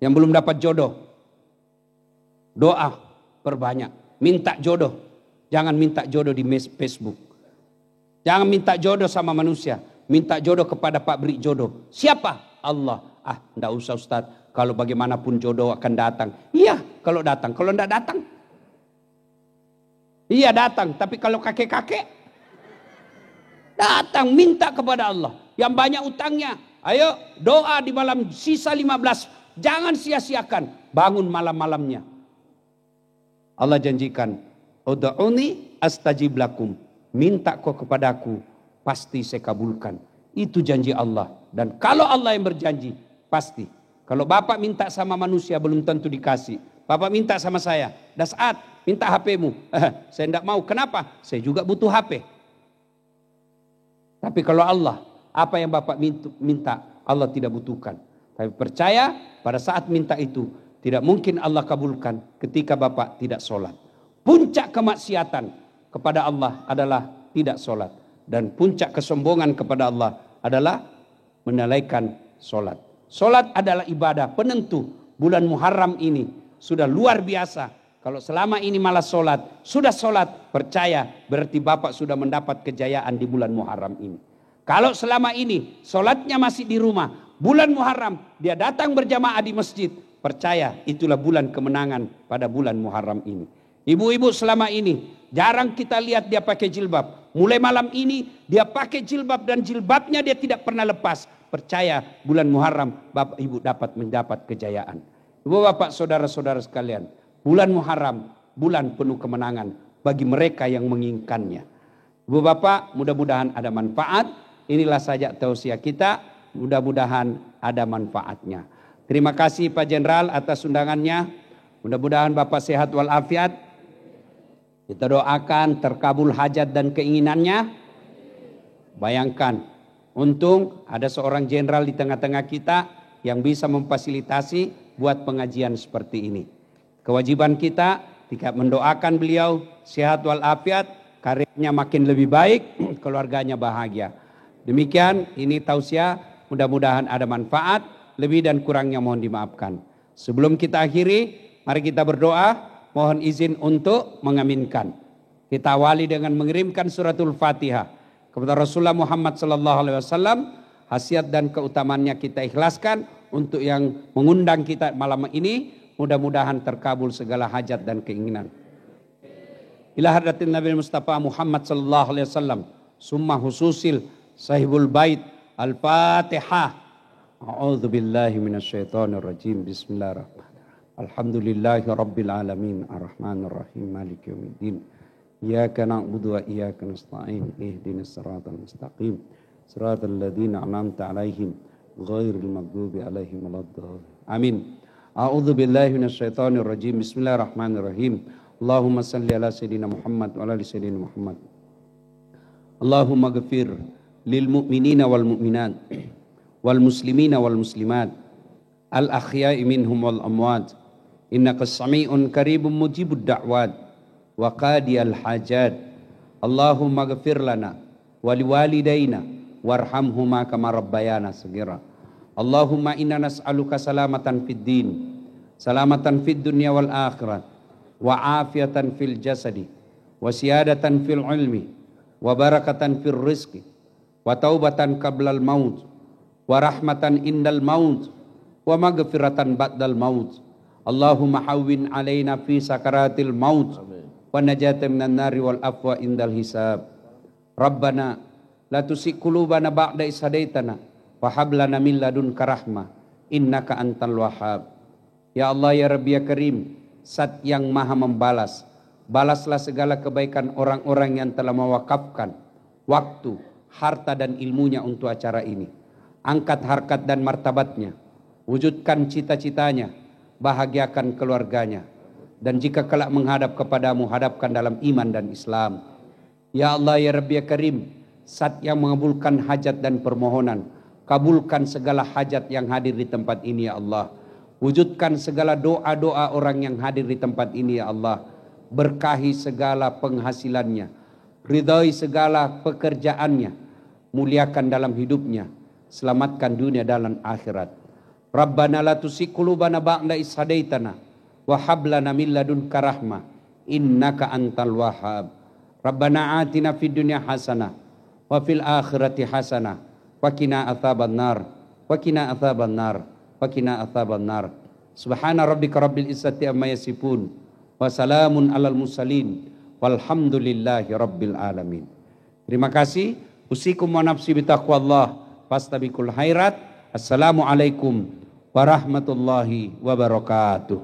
Yang belum dapat jodoh, doa perbanyak. Minta jodoh. Jangan minta jodoh di Facebook. Jangan minta jodoh sama manusia. Minta jodoh kepada Pak Beri jodoh. Siapa? Allah. Enggak usah Ustaz. Kalau bagaimanapun jodoh akan datang. Iya kalau datang. Kalau enggak datang. Iya datang. Tapi kalau kakek-kakek. Datang minta kepada Allah. Yang banyak utangnya. Ayo doa di malam sisa 15. Jangan sia-siakan. Bangun malam-malamnya. Allah janjikan, ud'uni astajib lakum. Minta kau kepadaku, pasti saya kabulkan. Itu janji Allah. Dan kalau Allah yang berjanji, pasti. Kalau Bapak minta sama manusia belum tentu dikasih. Bapak minta sama saya, Dasat, minta HP-mu. Saya tidak mau. Kenapa? Saya juga butuh HP. Tapi kalau Allah, apa yang Bapak minta, Allah tidak butuhkan. Tapi percaya pada saat minta itu, tidak mungkin Allah kabulkan ketika Bapak tidak sholat. Puncak kemaksiatan kepada Allah adalah tidak sholat. Dan puncak kesombongan kepada Allah adalah menalaikan sholat. Sholat adalah ibadah penentu. Bulan Muharram ini sudah luar biasa. Kalau selama ini malah sholat, sudah sholat, percaya berarti Bapak sudah mendapat kejayaan di bulan Muharram ini. Kalau selama ini sholatnya masih di rumah, bulan Muharram dia datang berjamaah di masjid, percaya itulah bulan kemenangan pada bulan Muharram ini. Ibu-ibu selama ini jarang kita lihat dia pakai jilbab. Mulai malam ini dia pakai jilbab dan jilbabnya dia tidak pernah lepas. Percaya bulan Muharram Bapak Ibu dapat mendapat kejayaan. Ibu bapak saudara-saudara sekalian, bulan Muharram bulan penuh kemenangan bagi mereka yang menginginkannya. Ibu bapak, mudah-mudahan ada manfaat. Inilah saja tausiah kita, mudah-mudahan ada manfaatnya. Terima kasih Pak Jenderal atas undangannya. Mudah-mudahan Bapak sehat walafiat. Kita doakan terkabul hajat dan keinginannya. Bayangkan, untung ada seorang jenderal di tengah-tengah kita yang bisa memfasilitasi buat pengajian seperti ini. Kewajiban kita jika mendoakan beliau sehat walafiat, karirnya makin lebih baik, keluarganya bahagia. Demikian ini tausiah, mudah-mudahan ada manfaat, lebih dan kurangnya mohon dimaafkan. Sebelum kita akhiri, mari kita berdoa, mohon izin untuk mengaminkan. Kita awali dengan mengirimkan suratul Fatihah kepada Rasulullah Muhammad SAW. Khasiat dan keutamaannya kita ikhlaskan. Untuk yang mengundang kita malam ini, mudah-mudahan terkabul segala hajat dan keinginan. Ila hadratin Nabi Mustafa Muhammad SAW. Summa hususil sahibul bait al-Fatihah. A'udzu billahi minasyaitonir rajim. Bismillahirrahmanirrahim. Alhamdulillahi rabbil alamin arrahmanir rahim maliki yaumiddin. Iyyaka na'budu wa iyyaka nasta'in. Ihdinas siratal mustaqim. Siratal ladzina an'amta 'alaihim ghairil maghdubi 'alaihim waladdallin. Amin. A'udzu billahi minasyaitonir rajim. Bismillahirrahmanirrahim. Allahumma salli ala sayyidina Muhammad wa ala ali sayyidina Muhammad. Allahumma ghfir lil mu'minina wal mu'minat wal muslimina wal muslimat al ahya'i minhum wal amwat innaka sami'un qaribun mujibud da'wat wa qadiyal hajat Allahumma ghfir lana wa liwalidayna warhamhuma kama rabbayana saghira. Allahumma inna nas'aluka salamatan fid din, salamatan fid dunya wal akhirat, wa afiatan fil jasadi, wa siyadatan fil ilmi, wa barakatan fil rizqi, wa taubatan qablal maut, wa rahmatan indal maut, wa maghfiratan ba'dal maut. Allahumma hawwin alaina fi sakaratil maut, wa najatan minan nari wal afwa indal hisab. Rabbana la tuzigh qulubana ba'da idh hadaitana wa hab lana min ladunka rahmah innaka antal wahhab. Ya Allah ya Rabbi ya Karim, Zat yang maha membalas, balaslah segala kebaikan orang-orang yang telah mewakafkan waktu, harta dan ilmunya untuk acara ini. Angkat harkat dan martabatnya, wujudkan cita-citanya, bahagiakan keluarganya, dan jika kelak menghadap kepadamu, hadapkan dalam iman dan Islam. Ya Allah ya Rabbi ya Karim, Zat yang mengabulkan hajat dan permohonan, kabulkan segala hajat yang hadir di tempat ini ya Allah. Wujudkan segala doa-doa orang yang hadir di tempat ini ya Allah. Berkahi segala penghasilannya, ridhai segala pekerjaannya, muliakan dalam hidupnya, selamatkan dunia dan akhirat. Rabbana la tuzigh qulubana ba'da idh hadaitana wa hab lana min ladunka rahmah innaka antal wahhab. Rabbana atina fid dunya hasanah wa fil akhirati hasanah wa qina adzabannar wa qina adzabannar wa qina adzabannar. Subhana rabbika rabbil izzati amma yasifun wa salamun alal mursalin walhamdulillahi rabbil alamin. Terima kasih. Usikum wa nafsi bitaqwallah fastabiqul khairat. Assalamualaikum warahmatullahi wabarakatuh.